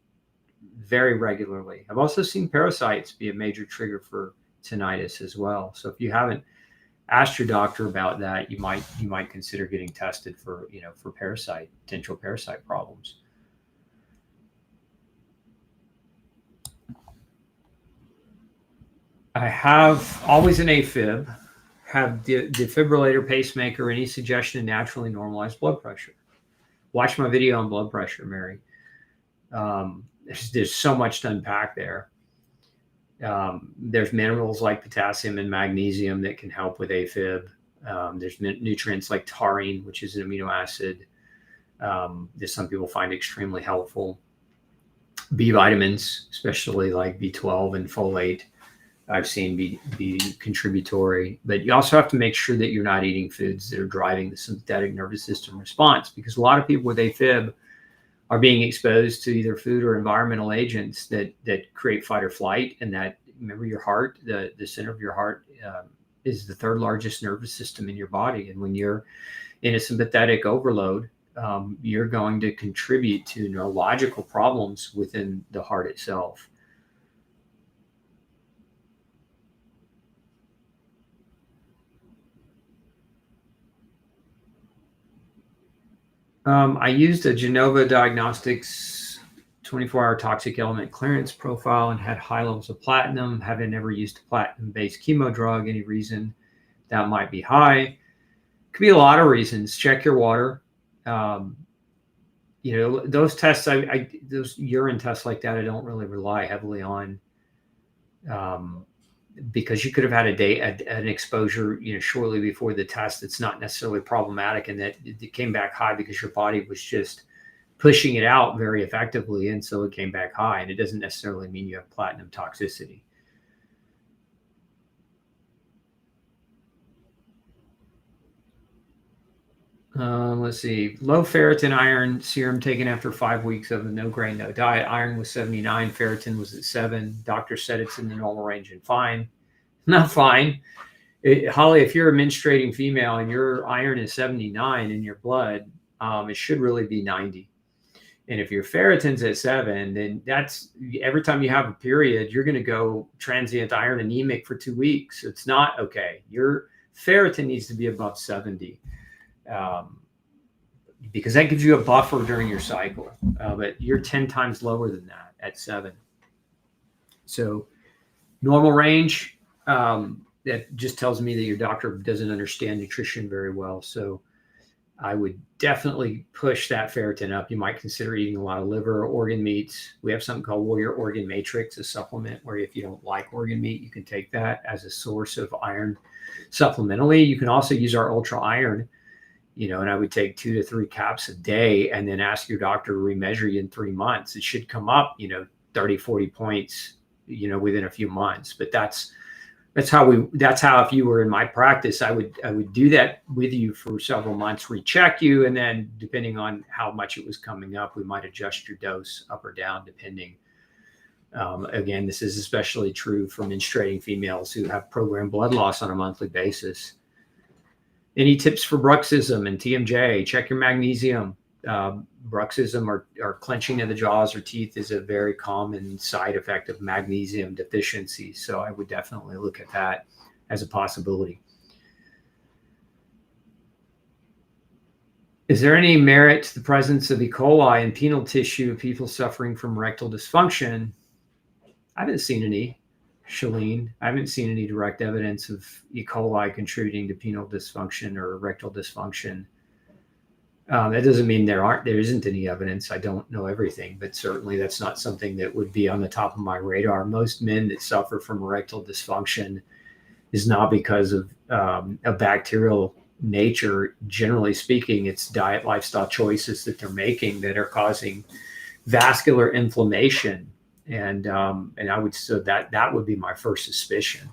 very regularly. I've also seen parasites be a major trigger for tinnitus as well. So if you haven't asked your doctor about that, you might consider getting tested for potential parasite problems. I have always an AFib, have defibrillator, pacemaker, any suggestion to naturally normalize blood pressure. Watch my video on blood pressure, Mary. There's so much to unpack there. There's minerals like potassium and magnesium that can help with AFib. There's nutrients like taurine, which is an amino acid that some people find extremely helpful. B vitamins, especially like B12 and folate, I've seen be contributory. But you also have to make sure that you're not eating foods that are driving the sympathetic nervous system response, because a lot of people with AFib are being exposed to either food or environmental agents that create fight or flight. And that, remember, your heart, the center of your heart is the third largest nervous system in your body. And when you're in a sympathetic overload, you're going to contribute to neurological problems within the heart itself. I used a Genova Diagnostics 24-hour toxic element clearance profile and had high levels of platinum. Having never used a platinum-based chemo drug, any reason that might be high? Could be a lot of reasons. Check your water. Those tests, those urine tests like that, I don't really rely heavily on, because you could have had an exposure, shortly before the test. It's not necessarily problematic, and that it came back high because your body was just pushing it out very effectively, and so it came back high. And it doesn't necessarily mean you have platinum toxicity. Let's see. Low ferritin iron serum taken after 5 weeks of a no grain, no diet. Iron was 79, ferritin was at 7. Doctor said it's in the normal range and fine. Not fine. Holly, if you're a menstruating female and your iron is 79 in your blood, it should really be 90. And if your ferritin's at 7, then that's, every time you have a period, you're going to go transient iron anemic for 2 weeks. It's not okay. Your ferritin needs to be above 70. Because that gives you a buffer during your cycle, but you're 10 times lower than that at 7. So normal range, that just tells me that your doctor doesn't understand nutrition very well. So I would definitely push that ferritin up. You might consider eating a lot of liver or organ meats. We have something called Warrior Organ Matrix, a supplement where if you don't like organ meat, you can take that as a source of iron supplementally. You can also use our Ultra Iron, and I would take 2 to 3 caps a day and then ask your doctor to remeasure you in 3 months. It should come up, 30, 40 points, within a few months. But that's That's how if you were in my practice, I would do that with you for several months, recheck you, and then depending on how much it was coming up, we might adjust your dose up or down depending. Again, this is especially true for menstruating females who have programmed blood loss on a monthly basis. Any tips for bruxism and TMJ? Check your magnesium. Bruxism or clenching of the jaws or teeth is a very common side effect of magnesium deficiency. So I would definitely look at that as a possibility. Is there any merit to the presence of E. coli in penile tissue of people suffering from erectile dysfunction? I haven't seen any. Choline. I haven't seen any direct evidence of E. coli contributing to penile dysfunction or erectile dysfunction. That doesn't mean there isn't any evidence. I don't know everything, but certainly that's not something that would be on the top of my radar. Most men that suffer from erectile dysfunction is not because of a bacterial nature. Generally speaking, it's diet, lifestyle choices that they're making that are causing vascular inflammation. And I would say that would be my first suspicion.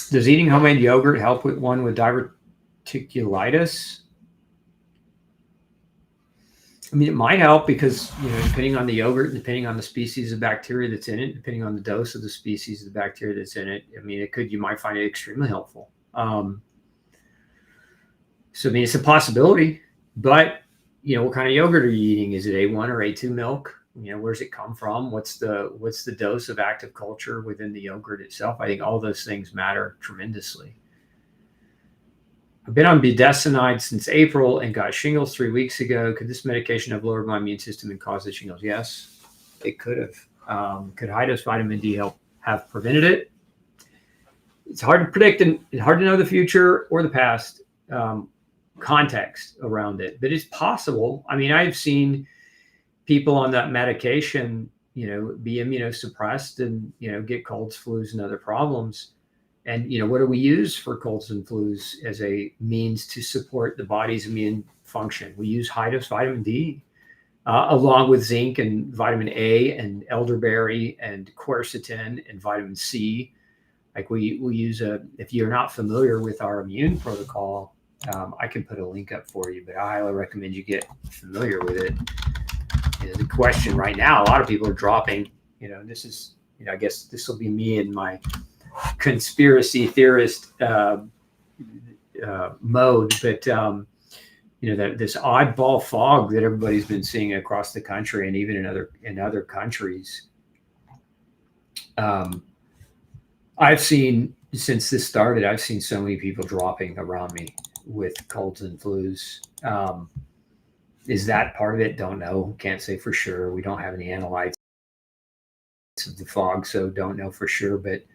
Does eating homemade yogurt help with one with diverticulitis? I mean, it might help because, depending on the yogurt, depending on the species of bacteria that's in it, depending on the dose of the species of the bacteria that's in it, I mean, you might find it extremely helpful. So, I mean, it's a possibility, but, what kind of yogurt are you eating? Is it A1 or A2 milk? Where's it come from? What's the dose of active culture within the yogurt itself? I think all those things matter tremendously. I've been on budesonide since April and got shingles 3 weeks ago. Could this medication have lowered my immune system and caused the shingles? Yes, it could have. Could high-dose vitamin D have prevented it? It's hard to predict and hard to know the future or the past context around it, but it's possible. I mean, I've seen people on that medication, be immunosuppressed and, get colds, flus, and other problems. And, what do we use for colds and flus as a means to support the body's immune function? We use high-dose vitamin D, along with zinc and vitamin A and elderberry and quercetin and vitamin C. Like we use if you're not familiar with our immune protocol, I can put a link up for you, but I highly recommend you get familiar with it. The question right now, a lot of people are dropping, this is, I guess this will be me and my conspiracy theorist mode, but that this oddball fog that everybody's been seeing across the country and even in other countries. I've seen, since this started, I've seen so many people dropping around me with colds and flus. Is that part of it? Don't know. Can't say for sure. We don't have any analytes of the fog, so don't know for sure. But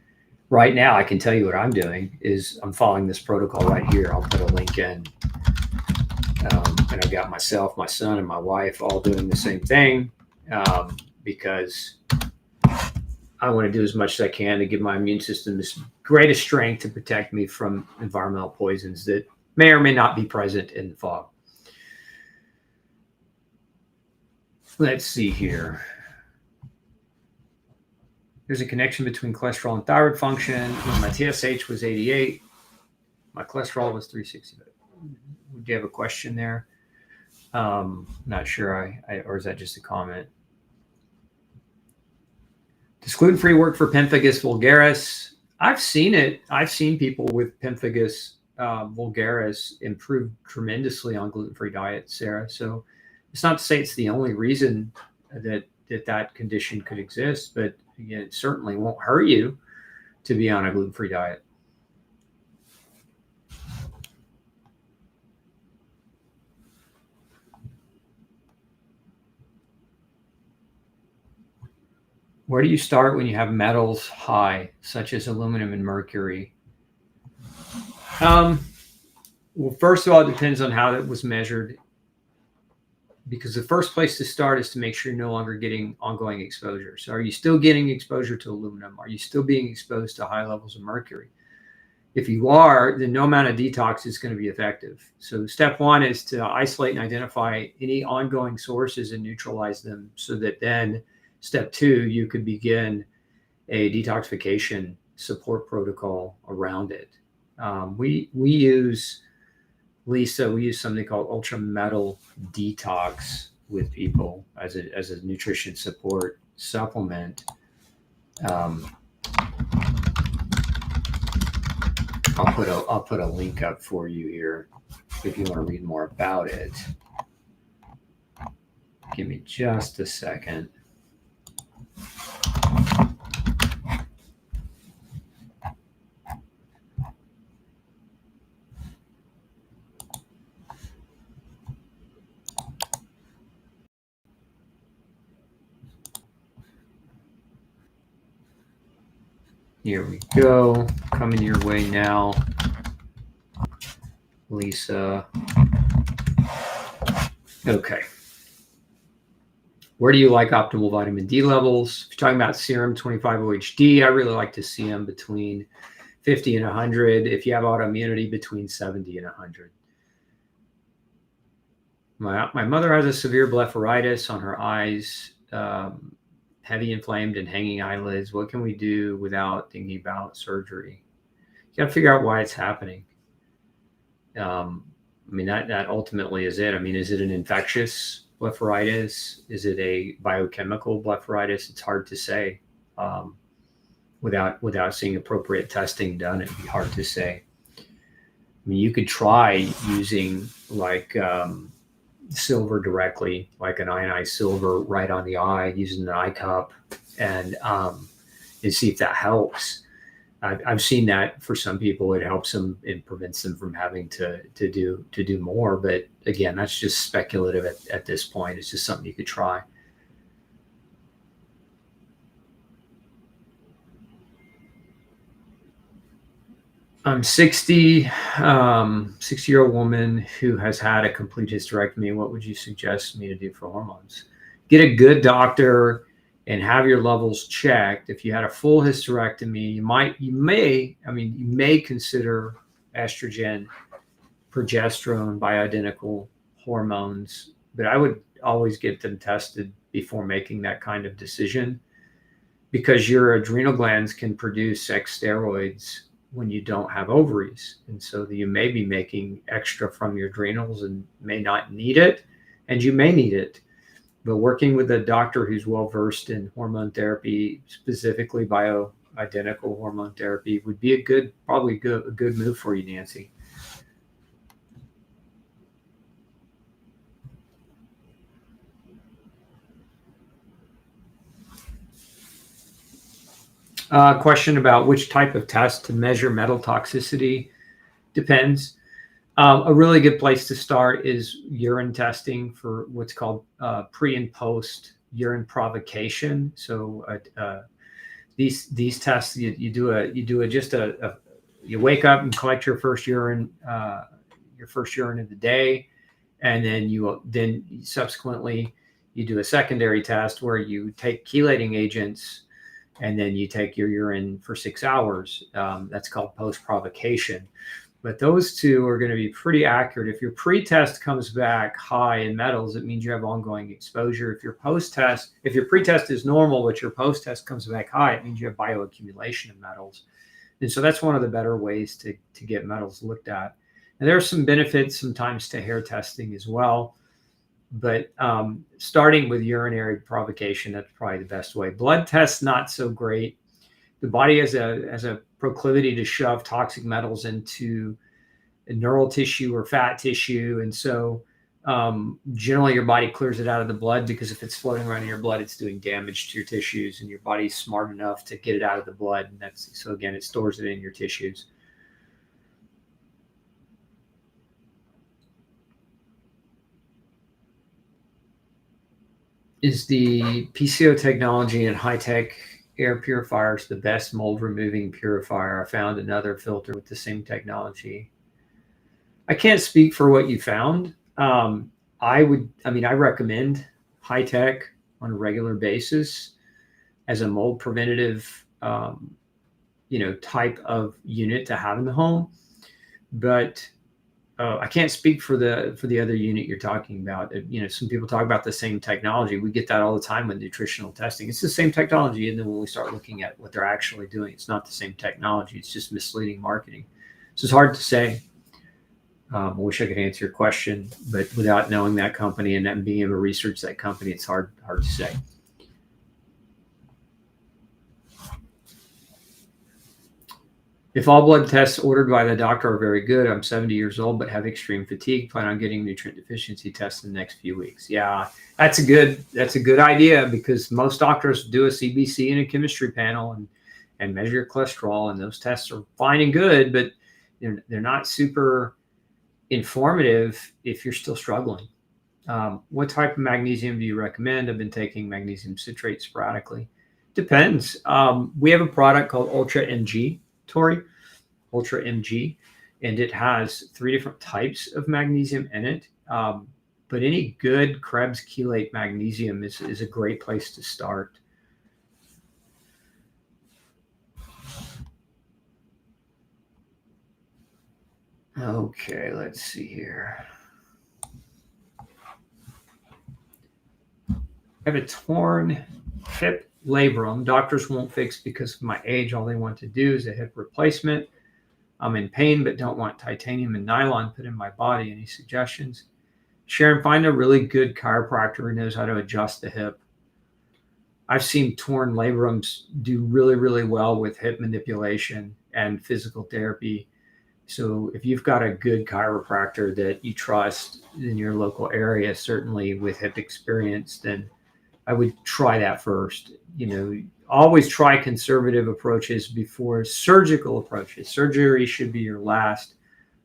right now, I can tell you what I'm doing is I'm following this protocol right here. I'll put a link in. And I've got myself, my son, and my wife all doing the same thing because I want to do as much as I can to give my immune system this greatest strength to protect me from environmental poisons that may or may not be present in the fog. Let's see here. There's a connection between cholesterol and thyroid function. When my TSH was 88, my cholesterol was 360. Do you have a question there? Not sure. Or is that just a comment? Does gluten-free work for pemphigus vulgaris? I've seen it. I've seen people with pemphigus vulgaris improve tremendously on gluten-free diet, Sarah. So it's not to say it's the only reason that condition could exist, but again, it certainly won't hurt you to be on a gluten-free diet. Where do you start when you have metals high, such as aluminum and mercury? Well, first of all, it depends on how it was measured, because the first place to start is to make sure you're no longer getting ongoing exposure. So are you still getting exposure to aluminum? Are you still being exposed to high levels of mercury? If you are, then no amount of detox is going to be effective. So step one is to isolate and identify any ongoing sources and neutralize them, so that then step two, you could begin a detoxification support protocol around it. We use, Lisa, we use something called ultra metal detox with people as a nutrition support supplement. I'll put a link up for you here if you want to read more about it. Give me just a second. Here we go. Coming your way now, Lisa. Okay. Where do you like optimal vitamin D levels? If you're talking about serum 25-OHD, I really like to see them between 50 and 100. If you have autoimmunity, between 70 and 100. My mother has a severe blepharitis on her eyes, heavy inflamed and hanging eyelids. What can we do without thinking about surgery? You got to figure out why it's happening. I mean, that ultimately is it. I mean, is it an infectious blepharitis? Is it a biochemical blepharitis? It's hard to say. Without seeing appropriate testing done, it'd be hard to say. I mean, you could try using like silver directly, like an ionized silver right on the eye, using an eye cup, and see if that helps. I've seen that for some people, it helps them, it prevents them from having to do more. But again, that's just speculative at this point. It's just something you could try. I'm 60, 60-year-old woman who has had a complete hysterectomy. What would you suggest me to do for hormones? Get a good doctor and have your levels checked. If you had a full hysterectomy, you may consider estrogen, progesterone, bioidentical hormones, but I would always get them tested before making that kind of decision, because your adrenal glands can produce sex steroids when you don't have ovaries. And so you may be making extra from your adrenals and may not need it, and you may need it. But working with a doctor who's well-versed in hormone therapy, specifically bioidentical hormone therapy, would be a good move for you, Nancy. Question about which type of test to measure metal toxicity. Depends. A really good place to start is urine testing for what's called pre and post urine provocation. So these tests, you wake up and collect your first urine of the day, and then subsequently you do a secondary test where you take chelating agents, and then you take your urine for 6 hours. That's called post-provocation. But those two are going to be pretty accurate. If your pre-test comes back high in metals, it means you have ongoing exposure. If your pre-test is normal, but your post-test comes back high, it means you have bioaccumulation of metals. And so that's one of the better ways to get metals looked at. And there are some benefits sometimes to hair testing as well. But starting with urinary provocation, that's probably the best way. Blood tests, not so great. The body has a proclivity to shove toxic metals into neural tissue or fat tissue. And so generally your body clears it out of the blood, because if it's floating around in your blood, it's doing damage to your tissues, and your body's smart enough to get it out of the blood. And so again, it stores it in your tissues. Is the PCO technology and high-tech air purifiers the best mold removing purifier? I found another filter with the same technology. I can't speak for what you found. I recommend high-tech on a regular basis as a mold preventative type of unit to have in the home. But I can't speak for the other unit you're talking about. Some people talk about the same technology. We get that all the time with nutritional testing. It's the same technology, and then when we start looking at what they're actually doing, it's not the same technology. It's just misleading marketing. So it's hard to say. I wish I could answer your question, but without knowing that company and being able to research that company, it's hard to say. If all blood tests ordered by the doctor are very good, I'm 70 years old but have extreme fatigue. Plan on getting nutrient deficiency tests in the next few weeks. Yeah, that's a good idea, because most doctors do a CBC and a chemistry panel and measure your cholesterol, and those tests are fine and good, but they're not super informative if you're still struggling. What type of magnesium do you recommend? I've been taking magnesium citrate sporadically. Depends. We have a product called Ultra MG. Ultra MG, and it has 3 different types of magnesium in it. But any good Krebs chelate magnesium is a great place to start. Okay, let's see here. I have a torn hip labrum. Doctors won't fix because of my age. All they want to do is a hip replacement. I'm in pain, but don't want titanium and nylon put in my body. Any suggestions? Sharon, find a really good chiropractor who knows how to adjust the hip. I've seen torn labrums do really, really well with hip manipulation and physical therapy. So if you've got a good chiropractor that you trust in your local area, certainly with hip experience, then I would try that first. Always try conservative approaches before surgical approaches. Surgery should be your last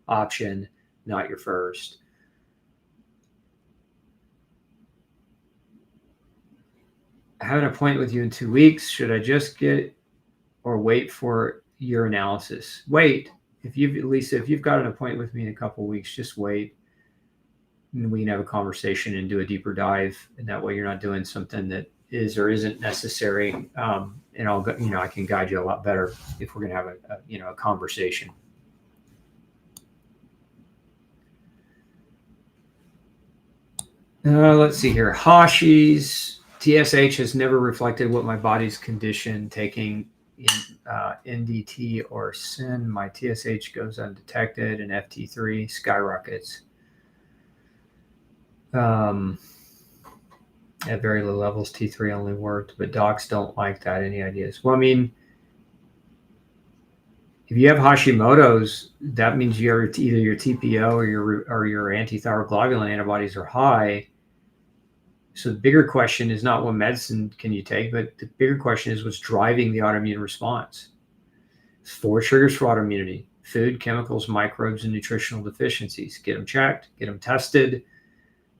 option, not your first. I have an appointment with you in 2 weeks. Should I just get or wait for your analysis? Wait. If you've got an appointment with me in a couple of weeks, just wait. And we can have a conversation and do a deeper dive. And that way you're not doing something that is or isn't necessary. And I'll go, I can guide you a lot better if we're going to have a conversation. Let's see here. Hashi's TSH has never reflected what my body's condition. Taking NDT or SIN, my TSH goes undetected and FT3 skyrockets. At very low levels, T3 only worked, but docs don't like that. Any ideas? Well, I mean, if you have Hashimoto's, that means either your TPO or your antithyroglobulin antibodies are high. So the bigger question is not what medicine can you take, but the bigger question is what's driving the autoimmune response. It's 4 triggers for autoimmunity: food, chemicals, microbes, and nutritional deficiencies. Get them checked, get them tested,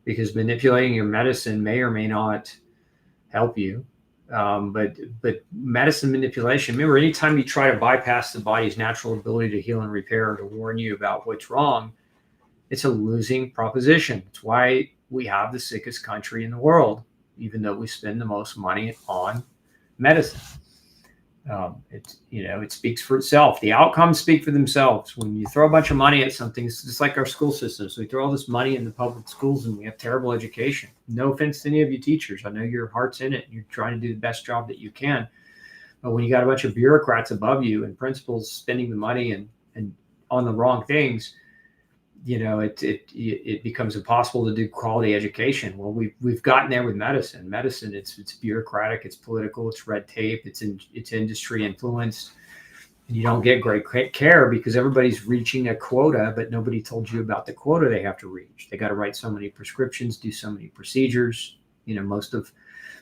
because manipulating your medicine may or may not help you. But medicine manipulation, remember, anytime you try to bypass the body's natural ability to heal and repair or to warn you about what's wrong, it's a losing proposition. It's why we have the sickest country in the world, even though we spend the most money on medicine. It speaks for itself. The outcomes speak for themselves. When you throw a bunch of money at something, it's just like our school system. So we throw all this money in the public schools and we have terrible education. No offense to any of you teachers. I know your heart's in it. You're trying to do the best job that you can. But when you got a bunch of bureaucrats above you and principals spending the money and on the wrong things, it becomes impossible to do quality education. Well, we've gotten there with medicine. Medicine, it's bureaucratic, it's political, it's red tape, it's industry influenced, and you don't get great care because everybody's reaching a quota, but nobody told you about the quota they have to reach. They got to write so many prescriptions, do so many procedures. Most of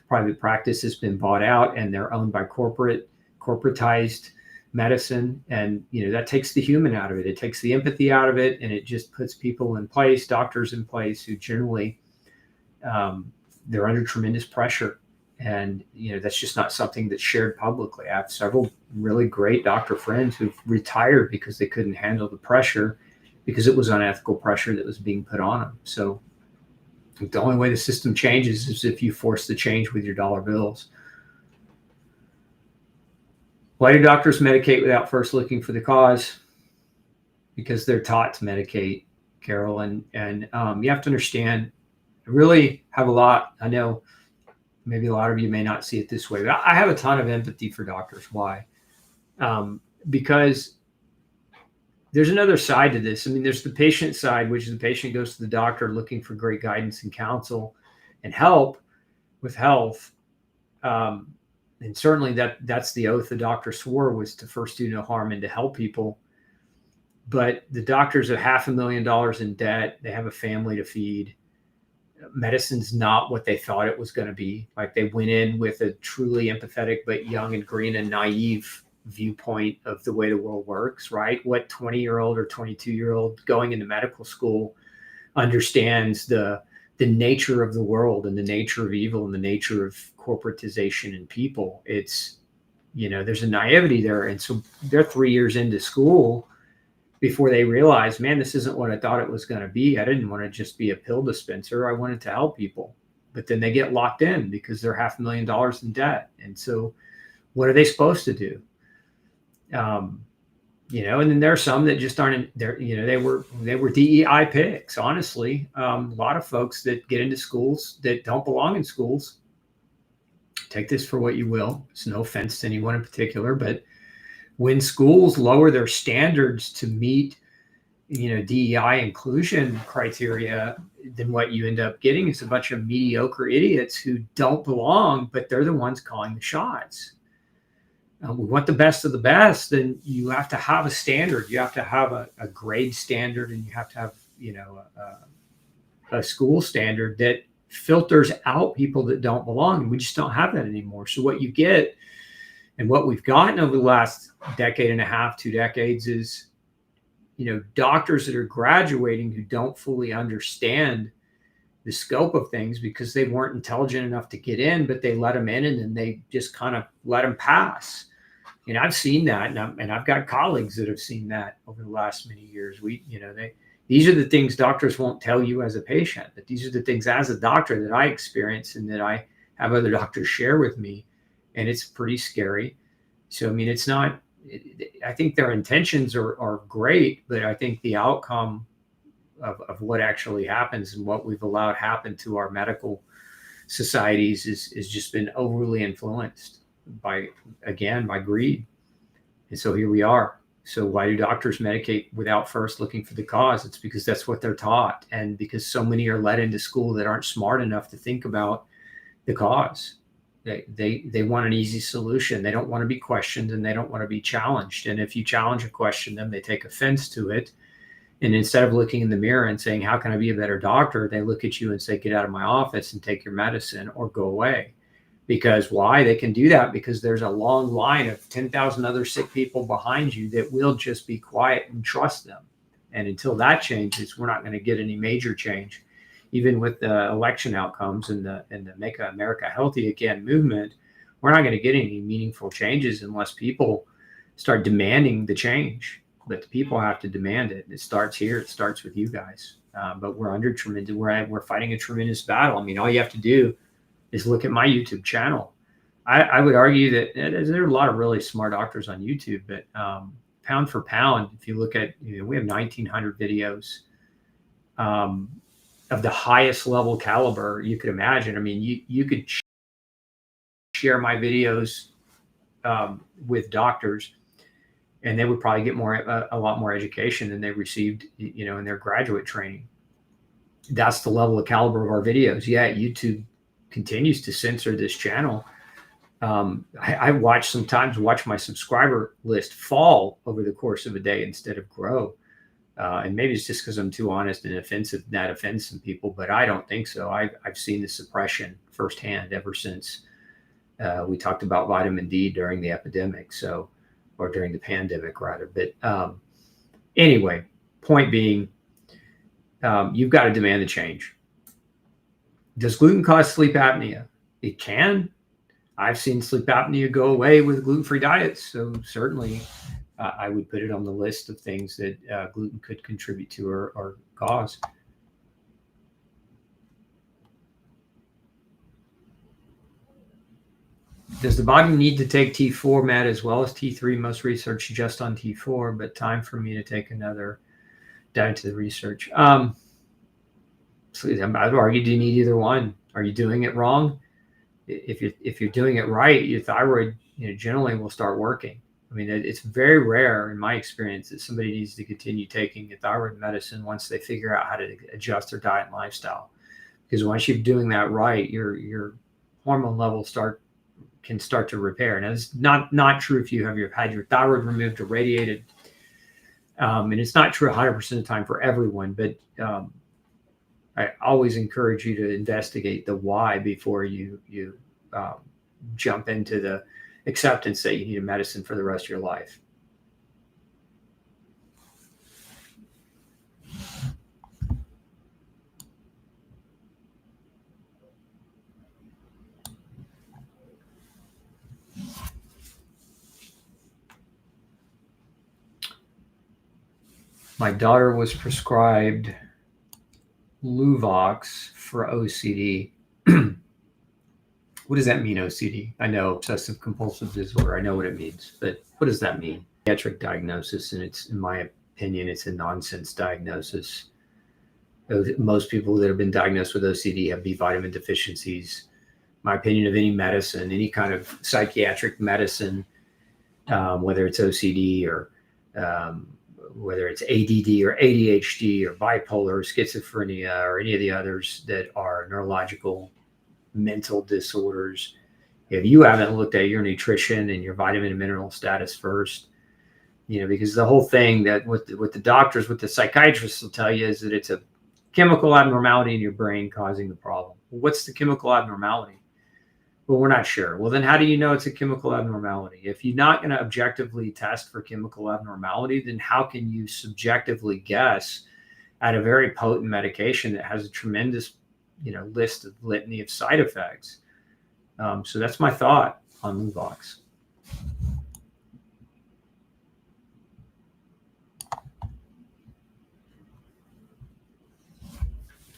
private practice has been bought out and they're owned by corporatized medicine, and that takes the human out of it. It takes the empathy out of it, and it just puts people in place, doctors in place, who generally they're under tremendous pressure, and that's just not something that's shared publicly. I have several really great doctor friends who've retired because they couldn't handle the pressure, because it was unethical pressure that was being put on them. So the only way the system changes is if you force the change with your dollar bills. Why do doctors medicate without first looking for the cause? Because they're taught to medicate, Carol, and you have to understand. I really have a lot. I know maybe a lot of you may not see it this way, but I have a ton of empathy for doctors. Why? Because there's another side to this. I mean, there's the patient side, which is the patient goes to the doctor looking for great guidance and counsel and help with health. And certainly that's the oath the doctor swore, was to first do no harm and to help people. But the doctors are $500,000 in debt. They have a family to feed. Medicine's not what they thought it was going to be. Like, they went in with a truly empathetic but young and green and naive viewpoint of the way the world works, right? What 20-year-old or 22-year-old going into medical school understands the nature of the world and the nature of evil and the nature of corporatization and people. It's, there's a naivety there. And so they're 3 years into school before they realize, man, this isn't what I thought it was going to be. I didn't want to just be a pill dispenser. I wanted to help people. But then they get locked in because they're $500,000 in debt. And so what are they supposed to do? And then there are some that just aren't there. They were DEI picks, honestly. A lot of folks that get into schools that don't belong in schools. Take this for what you will. It's no offense to anyone in particular, but when schools lower their standards to meet, DEI inclusion criteria, then what you end up getting is a bunch of mediocre idiots who don't belong, but they're the ones calling the shots. We want the best of the best, then you have to have a standard. You have to have a grade standard, and you have to have, a school standard that filters out people that don't belong. We just don't have that anymore. So what you get, and what we've gotten over the last decade and a half, 2 decades, is, doctors that are graduating who don't fully understand the scope of things because they weren't intelligent enough to get in, but they let them in and then they just kind of let them pass. I've seen that, and I've got colleagues that have seen that over the last many years. These are the things doctors won't tell you as a patient, but these are the things as a doctor that I experience and that I have other doctors share with me. And it's pretty scary. So, I mean, it's not, I think their intentions are great, but I think the outcome of what actually happens and what we've allowed happen to our medical societies is just been overly influenced by greed. And so here we are. So why do doctors medicate without first looking for the cause? It's because that's what they're taught. And because so many are led into school that aren't smart enough to think about the cause. They want an easy solution. They don't want to be questioned, and they don't want to be challenged. And if you challenge or question them, they take offense to it. And instead of looking in the mirror and saying, how can I be a better doctor? They look at you and say, get out of my office and take your medicine or go away. Because why? They can do that because there's a long line of 10,000 other sick people behind you that will just be quiet and trust them. And until that changes, we're not going to get any major change. Even with the election outcomes and the Make America Healthy Again movement, we're not going to get any meaningful changes unless people start demanding the change. But the people have to demand it. It starts here. It starts with you guys. But we're under tremendous. We're fighting a tremendous battle. I mean, all you have to do is look at my YouTube channel. I would argue that there are a lot of really smart doctors on YouTube, but pound for pound, if you look at, we have 1,900 videos. Of the highest level caliber you could imagine. I mean, you could share my videos with doctors, and they would probably get a lot more education than they received, in their graduate training. That's the level of caliber of our videos. Yeah, YouTube continues to censor this channel. I sometimes watch my subscriber list fall over the course of a day instead of grow. And maybe it's just because I'm too honest and offensive, that offends some people, but I don't think so. I've seen the suppression firsthand ever since we talked about vitamin D during the epidemic, or during the pandemic rather. But anyway, point being, you've got to demand the change. Does gluten cause sleep apnea? It can. I've seen sleep apnea go away with gluten-free diets, so certainly I would put it on the list of things that gluten could contribute to or cause. Does the body need to take T4 med as well as T3? Most research just on T4, but time for me to take another dive into the research. So I'd argue, do you need either one? Are you doing it wrong? If you're doing it right, your thyroid, generally will start working. I mean, it's very rare in my experience that somebody needs to continue taking a thyroid medicine once they figure out how to adjust their diet and lifestyle. Because once you're doing that right, your hormone levels can start to repair. Now, it's not true if you have had your thyroid removed or radiated, and it's not true 100% of the time for everyone. But I always encourage you to investigate the why before you jump into the acceptance that you need a medicine for the rest of your life. My daughter was prescribed Luvox for OCD. What does that mean, OCD? I know obsessive compulsive disorder. I know what it means, but what does that mean? Psychiatric diagnosis, and it's, in my opinion, it's a nonsense diagnosis. Most people that have been diagnosed with OCD have B vitamin deficiencies. My opinion of any medicine, any kind of psychiatric medicine, whether it's OCD or whether it's ADD or ADHD or bipolar or schizophrenia or any of the others that are neurological mental disorders, if you haven't looked at your nutrition and your vitamin and mineral status first, because the whole thing that what the doctors, what the psychiatrists will tell you is that it's a chemical abnormality in your brain causing the problem. Well, what's the chemical abnormality? Well, we're not sure. Well, then how do you know it's a chemical abnormality? If you're not going to objectively test for chemical abnormality, then how can you subjectively guess at a very potent medication that has a tremendous list of litany of side effects? So that's my thought on Luvox.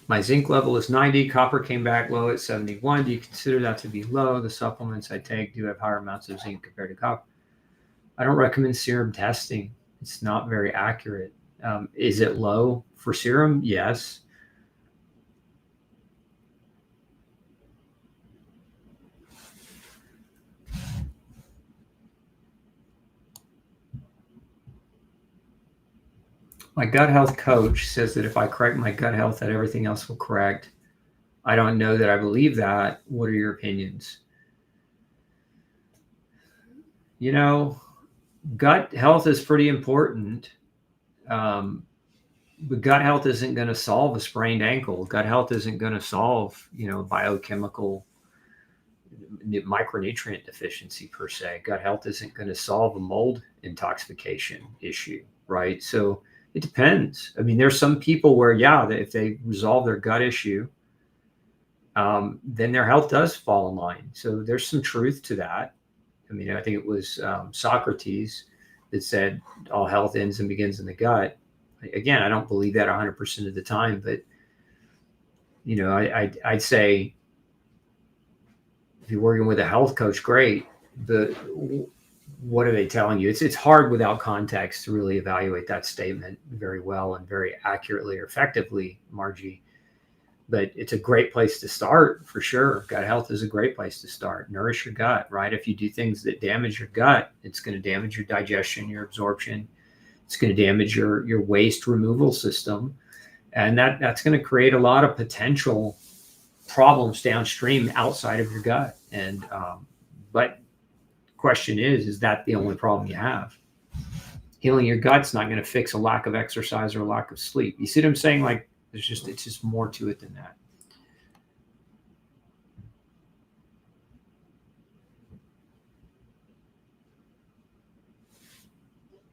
My zinc level is 90. Copper came back low at 71. Do you consider that to be low? The supplements I take do have higher amounts of zinc compared to copper. I don't recommend serum testing. It's not very accurate. Is it low for serum? Yes. My gut health coach says that if I correct my gut health, that everything else will correct. I don't know that I believe that. What are your opinions? Gut health is pretty important. But gut health isn't going to solve a sprained ankle. Gut health isn't going to solve, biochemical micronutrient deficiency per se. Gut health isn't going to solve a mold intoxication issue, right? So it depends. I mean, there's some people where, that if they resolve their gut issue, then their health does fall in line. So there's some truth to that. I mean, I think it was Socrates that said all health ends and begins in the gut. Again, I don't believe that 100% of the time, but I'd say if you're working with a health coach, great. But what are they telling you? It's hard without context to really evaluate that statement very well and very accurately or effectively, Margie. But it's a great place to start for sure. Gut health is a great place to start. Nourish your gut, right? If you do things that damage your gut, it's going to damage your digestion, your absorption. It's going to damage your waste removal system. And that's going to create a lot of potential problems downstream outside of your gut. And but question is that the only problem you have? Healing your gut's not going to fix a lack of exercise or a lack of sleep. You see what I'm saying? Like it's just more to it than that.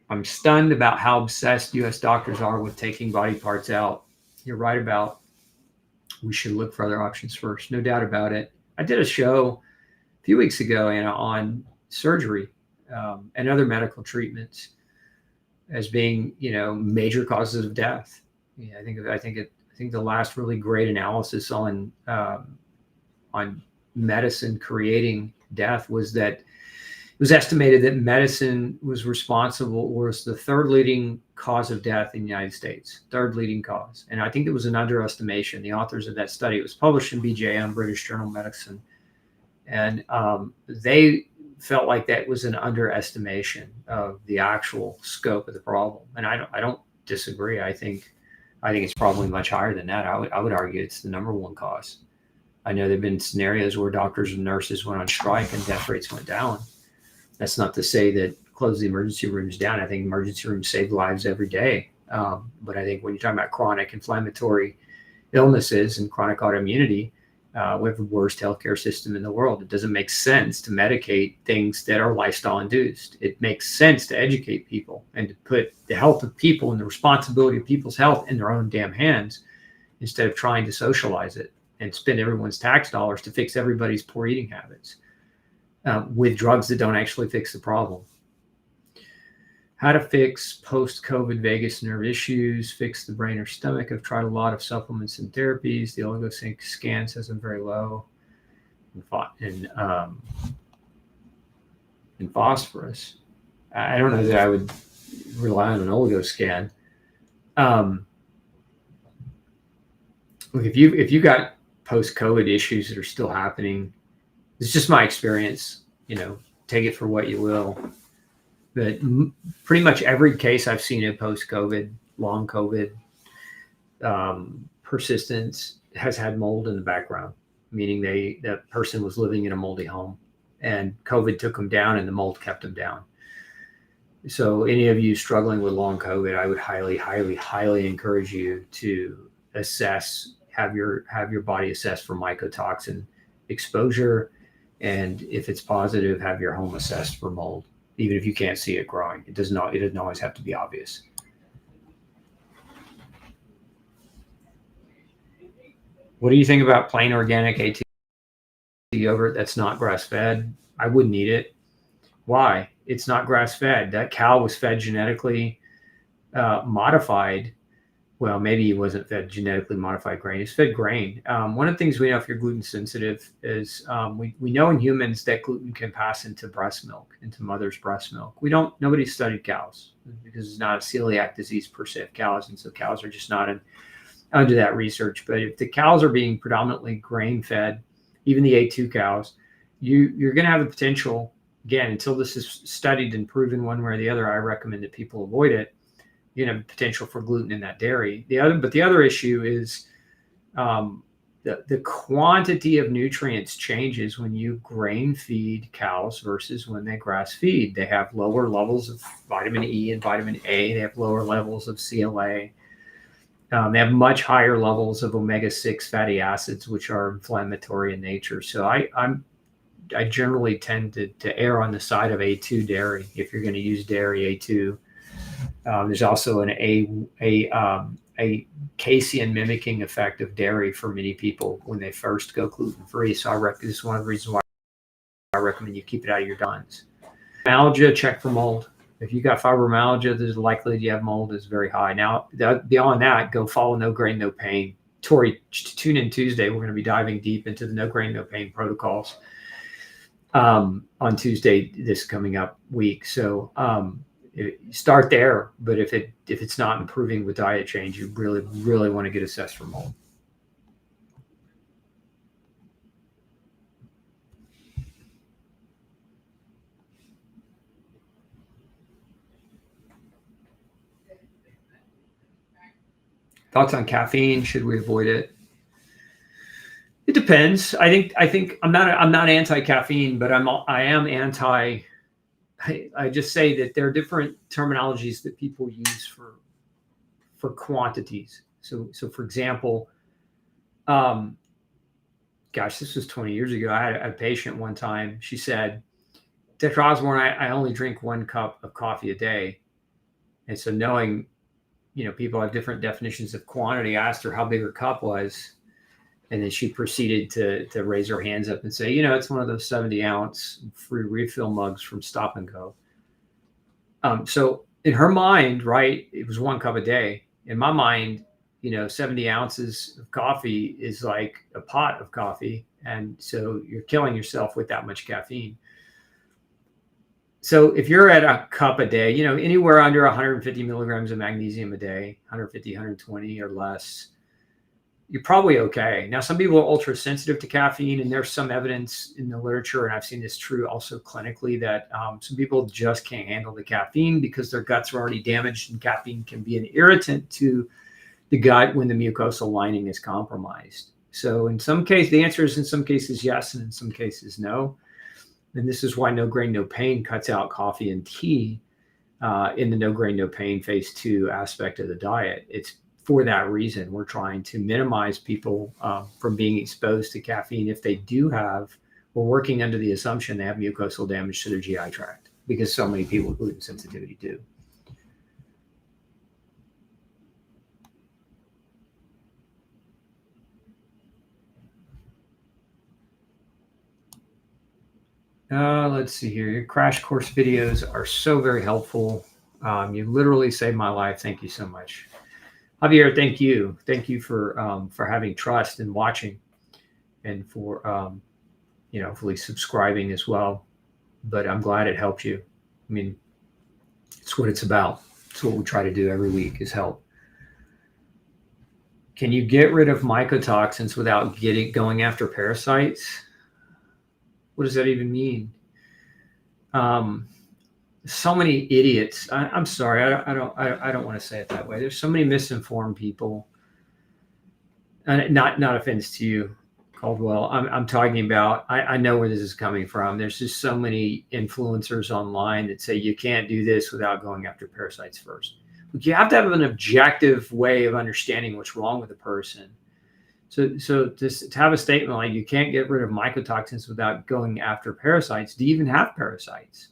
I'm stunned about how obsessed U.S. doctors are with taking body parts out. You're right about we should look for other options first. No doubt about it. I did a show a few weeks ago, Anna, on surgery and other medical treatments as being, major causes of death. Yeah, I think the last really great analysis on medicine creating death was that it was estimated that medicine was the third leading cause of death in the United States, third leading cause. And I think it was an underestimation. The authors of that study, it was published in BJM, British Journal of Medicine. And they felt like that was an underestimation of the actual scope of the problem. And I don't disagree. I think it's probably much higher than that. I would argue it's the number one cause. I know there've been scenarios where doctors and nurses went on strike and death rates went down. That's not to say that close the emergency rooms down. I think emergency rooms save lives every day. But I think when you're talking about chronic inflammatory illnesses and chronic autoimmunity, we have the worst healthcare system in the world. It doesn't make sense to medicate things that are lifestyle induced. It makes sense to educate people and to put the health of people and the responsibility of people's health in their own damn hands instead of trying to socialize it and spend everyone's tax dollars to fix everybody's poor eating habits with drugs that don't actually fix the problem. How to fix post-COVID vagus nerve issues, fix the brain or stomach. I've tried a lot of supplements and therapies. The oligosync scan says I'm very low in phosphorus. I don't know that I would rely on an oligoscan. Look, if you got post-COVID issues that are still happening, it's just my experience, take it for what you will. But pretty much every case I've seen of post-COVID, long COVID, persistence has had mold in the background, meaning that person was living in a moldy home and COVID took them down and the mold kept them down. So any of you struggling with long COVID, I would highly, highly, highly encourage you to have your body assessed for mycotoxin exposure. And if it's positive, have your home assessed for mold. Even if you can't see it growing, it doesn't always have to be obvious. What do you think about plain organic AT yogurt that's not grass-fed? I wouldn't eat it. Why? It's not grass-fed. That cow was fed genetically modified. Well, maybe he wasn't fed genetically modified grain. It's fed grain. One of the things we know if you're gluten sensitive is we know in humans that gluten can pass into breast milk, into mother's breast milk. Nobody studied cows because it's not a celiac disease per se of cows. And so cows are just not under that research. But if the cows are being predominantly grain fed, even the A2 cows, you're going to have the potential, again, until this is studied and proven one way or the other, I recommend that people avoid it. Potential for gluten in that dairy. The other issue is the quantity of nutrients changes when you grain feed cows versus when they grass feed. They have lower levels of vitamin E and vitamin A. They have lower levels of CLA. They have much higher levels of omega-6 fatty acids, which are inflammatory in nature. So I generally tend to err on the side of A2 dairy if you're going to use dairy A2. There's also a casein mimicking effect of dairy for many people when they first go gluten-free. So this is one of the reasons why I recommend you keep it out of your diets. Fibromyalgia, check for mold. If you got fibromyalgia, the likelihood you have mold is very high. Now, beyond that, go follow No Grain, No Pain. Tori, tune in Tuesday. We're going to be diving deep into the No Grain, No Pain protocols on Tuesday this coming up week. So start there, but if it's not improving with diet change, you really, really want to get assessed for mold. Thoughts on caffeine? Should we avoid it? It depends. I think I'm not anti-caffeine, but I am anti. I just say that there are different terminologies that people use for quantities. So for example, gosh, this was 20 years ago. I had a patient one time. She said, Dr. Osborne, I only drink 1 cup of coffee a day. And so knowing, people have different definitions of quantity, I asked her how big her cup was. And then she proceeded to raise her hands up and say, it's one of those 70-ounce free refill mugs from Stop and Go. So in her mind, right, it was 1 cup a day. In my mind, 70 ounces of coffee is like a pot of coffee. And so you're killing yourself with that much caffeine. So if you're at a cup a day, anywhere under 150 milligrams of magnesium a day, 150, 120 or less, you're probably okay. Now, some people are ultra sensitive to caffeine, and there's some evidence in the literature, and I've seen this true also clinically, that some people just can't handle the caffeine because their guts are already damaged, and caffeine can be an irritant to the gut when the mucosal lining is compromised. So in some cases, the answer is in some cases yes, and in some cases no. And this is why No Grain, No Pain cuts out coffee and tea in the No Grain, No Pain phase 2 aspect of the diet. It's for that reason. We're trying to minimize people from being exposed to caffeine if they do have, we're working under the assumption they have mucosal damage to their GI tract, because so many people with gluten sensitivity do. Let's see here. Your crash course videos are so very helpful. You literally saved my life. Thank you so much. Javier, thank you. Thank you for having trust and watching, and for, hopefully subscribing as well. But I'm glad it helped you. I mean, it's what it's about. It's what we try to do every week, is help. Can you get rid of mycotoxins without going after parasites? What does that even mean? So many idiots. I'm sorry. I don't want to say it that way. There's so many misinformed people. And not offense to you, Caldwell. I'm talking about. I know where this is coming from. There's just so many influencers online that say you can't do this without going after parasites first. But you have to have an objective way of understanding what's wrong with a person. So to have a statement like you can't get rid of mycotoxins without going after parasites. Do you even have parasites?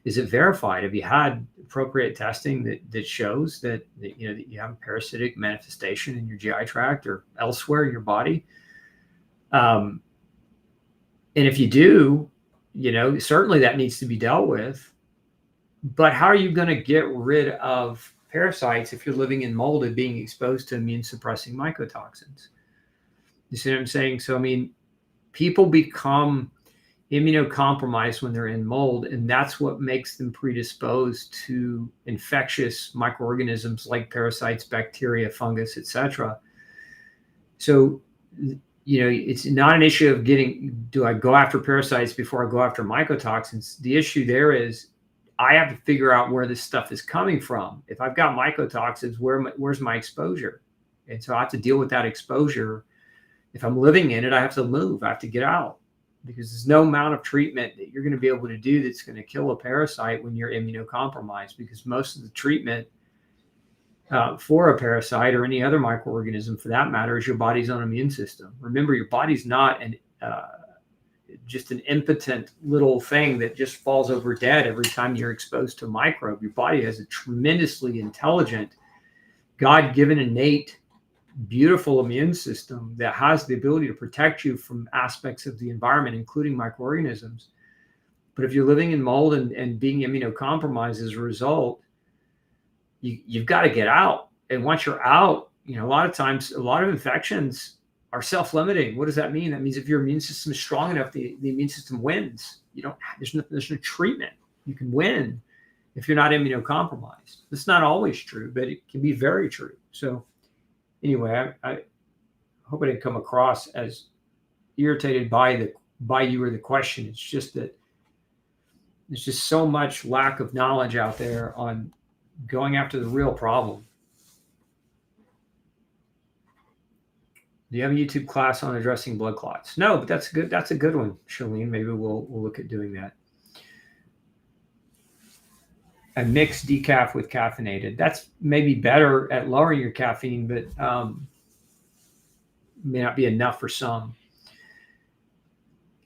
Is it verified? Have you had appropriate testing that shows that you have a parasitic manifestation in your GI tract or elsewhere in your body? And if you do, certainly that needs to be dealt with. But how are you going to get rid of parasites if you're living in mold and being exposed to immune suppressing mycotoxins? You see what I'm saying? So, I mean, people become immunocompromised when they're in mold, and that's what makes them predisposed to infectious microorganisms like parasites, bacteria, fungus, etc. So, it's not an issue of do I go after parasites before I go after mycotoxins? The issue there is I have to figure out where this stuff is coming from. If I've got mycotoxins, where's my exposure? And so I have to deal with that exposure. If I'm living in it, I have to move. I have to get out, because there's no amount of treatment that you're going to be able to do that's going to kill a parasite when you're immunocompromised, because most of the treatment for a parasite or any other microorganism for that matter is your body's own immune system. Remember, your body's not just an impotent little thing that just falls over dead every time you're exposed to a microbe. Your body has a tremendously intelligent, God-given, innate, beautiful immune system that has the ability to protect you from aspects of the environment, including microorganisms. But if you're living in mold and being immunocompromised as a result, you've got to get out. And once you're out, a lot of times, a lot of infections are self-limiting. What does that mean? That means if your immune system is strong enough, the immune system wins. There's no treatment. You can win if you're not immunocompromised. It's not always true, but it can be very true. So anyway, I hope I didn't come across as irritated by you or the question. It's just that there's just so much lack of knowledge out there on going after the real problem. Do you have a YouTube class on addressing blood clots? No, but that's good. That's a good one, Choline. Maybe we'll look at doing that. A mixed decaf with caffeinated. That's maybe better at lowering your caffeine, but may not be enough for some.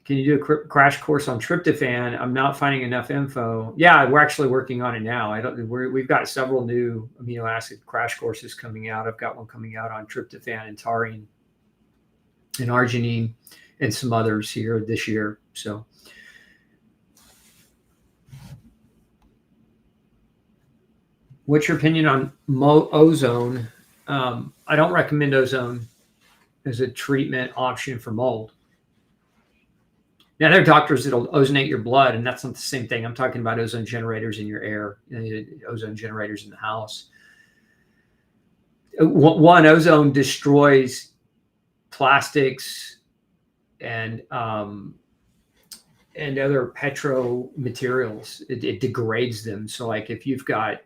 Can you do a crash course on tryptophan? I'm not finding enough info. Yeah, we're actually working on it now. We've got several new amino acid crash courses coming out. I've got one coming out on tryptophan and taurine and arginine and some others here this year. So what's your opinion on Ozone I don't recommend ozone as a treatment option for mold. Now, there are doctors that'll ozonate your blood, and that's not the same thing. I'm talking about ozone generators in your air, ozone generators in the house. One, ozone destroys plastics and other petro materials. It degrades them. So, like if you've got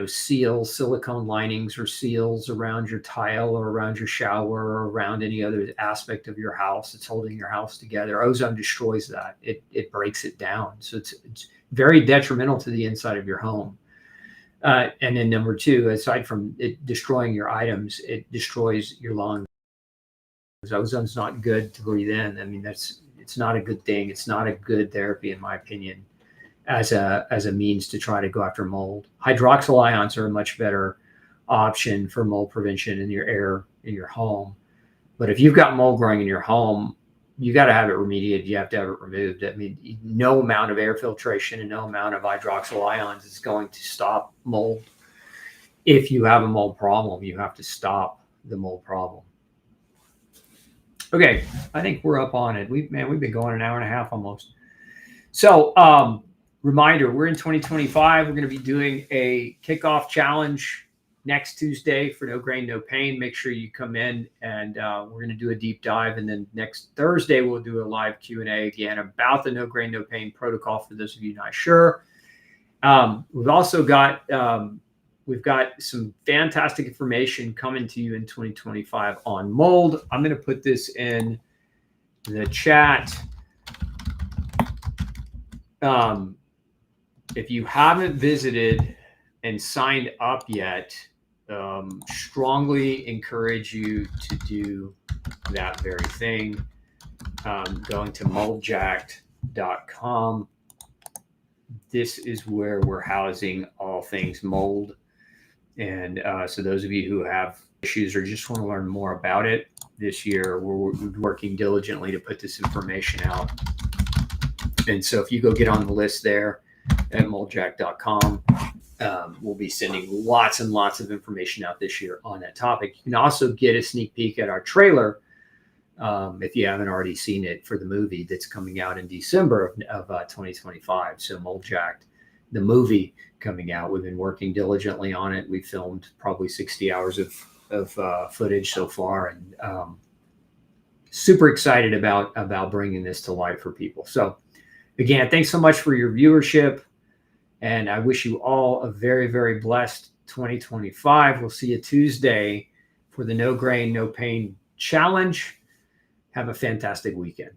seals, silicone linings or seals around your tile or around your shower or around any other aspect of your house that's holding your house together, ozone destroys that. It breaks it down. So it's very detrimental to the inside of your home. And then number two, aside from it destroying your items, it destroys your lungs. Ozone's not good to breathe in. I mean, it's not a good thing. It's not a good therapy, in my opinion, as a means to try to go after mold. Hydroxyl ions are a much better option for mold prevention in your air in your home. But if you've got mold growing in your home, you got to have it remediated. You have to have it removed. I mean, no amount of air filtration and no amount of hydroxyl ions is going to stop mold. If you have a mold problem, you have to stop the mold problem. Okay, I think we're up on it. We've been going an hour and a half almost. So, reminder, we're in 2025. We're going to be doing a kickoff challenge next Tuesday for No Grain, No Pain. Make sure you come in, and we're going to do a deep dive. And then next Thursday, we'll do a live Q&A again about the No Grain, No Pain protocol for those of you not sure. We've also got some fantastic information coming to you in 2025 on mold. I'm going to put this in the chat. If you haven't visited and signed up yet, strongly encourage you to do that very thing. Going to moldjacked.com. This is where we're housing all things mold. And so those of you who have issues or just want to learn more about it this year, we're working diligently to put this information out. And so if you go get on the list there at moldjack.com, we'll be sending lots and lots of information out this year on that topic. You can also get a sneak peek at our trailer if you haven't already seen it for the movie that's coming out in December of 2025. So Moldjacked, the movie coming out. We've been working diligently on it. We filmed probably 60 hours of footage so far, and super excited about bringing this to life for people. So again, thanks so much for your viewership, and I wish you all a very, very blessed 2025. We'll see you Tuesday for the No Grain, No Pain challenge. Have a fantastic weekend.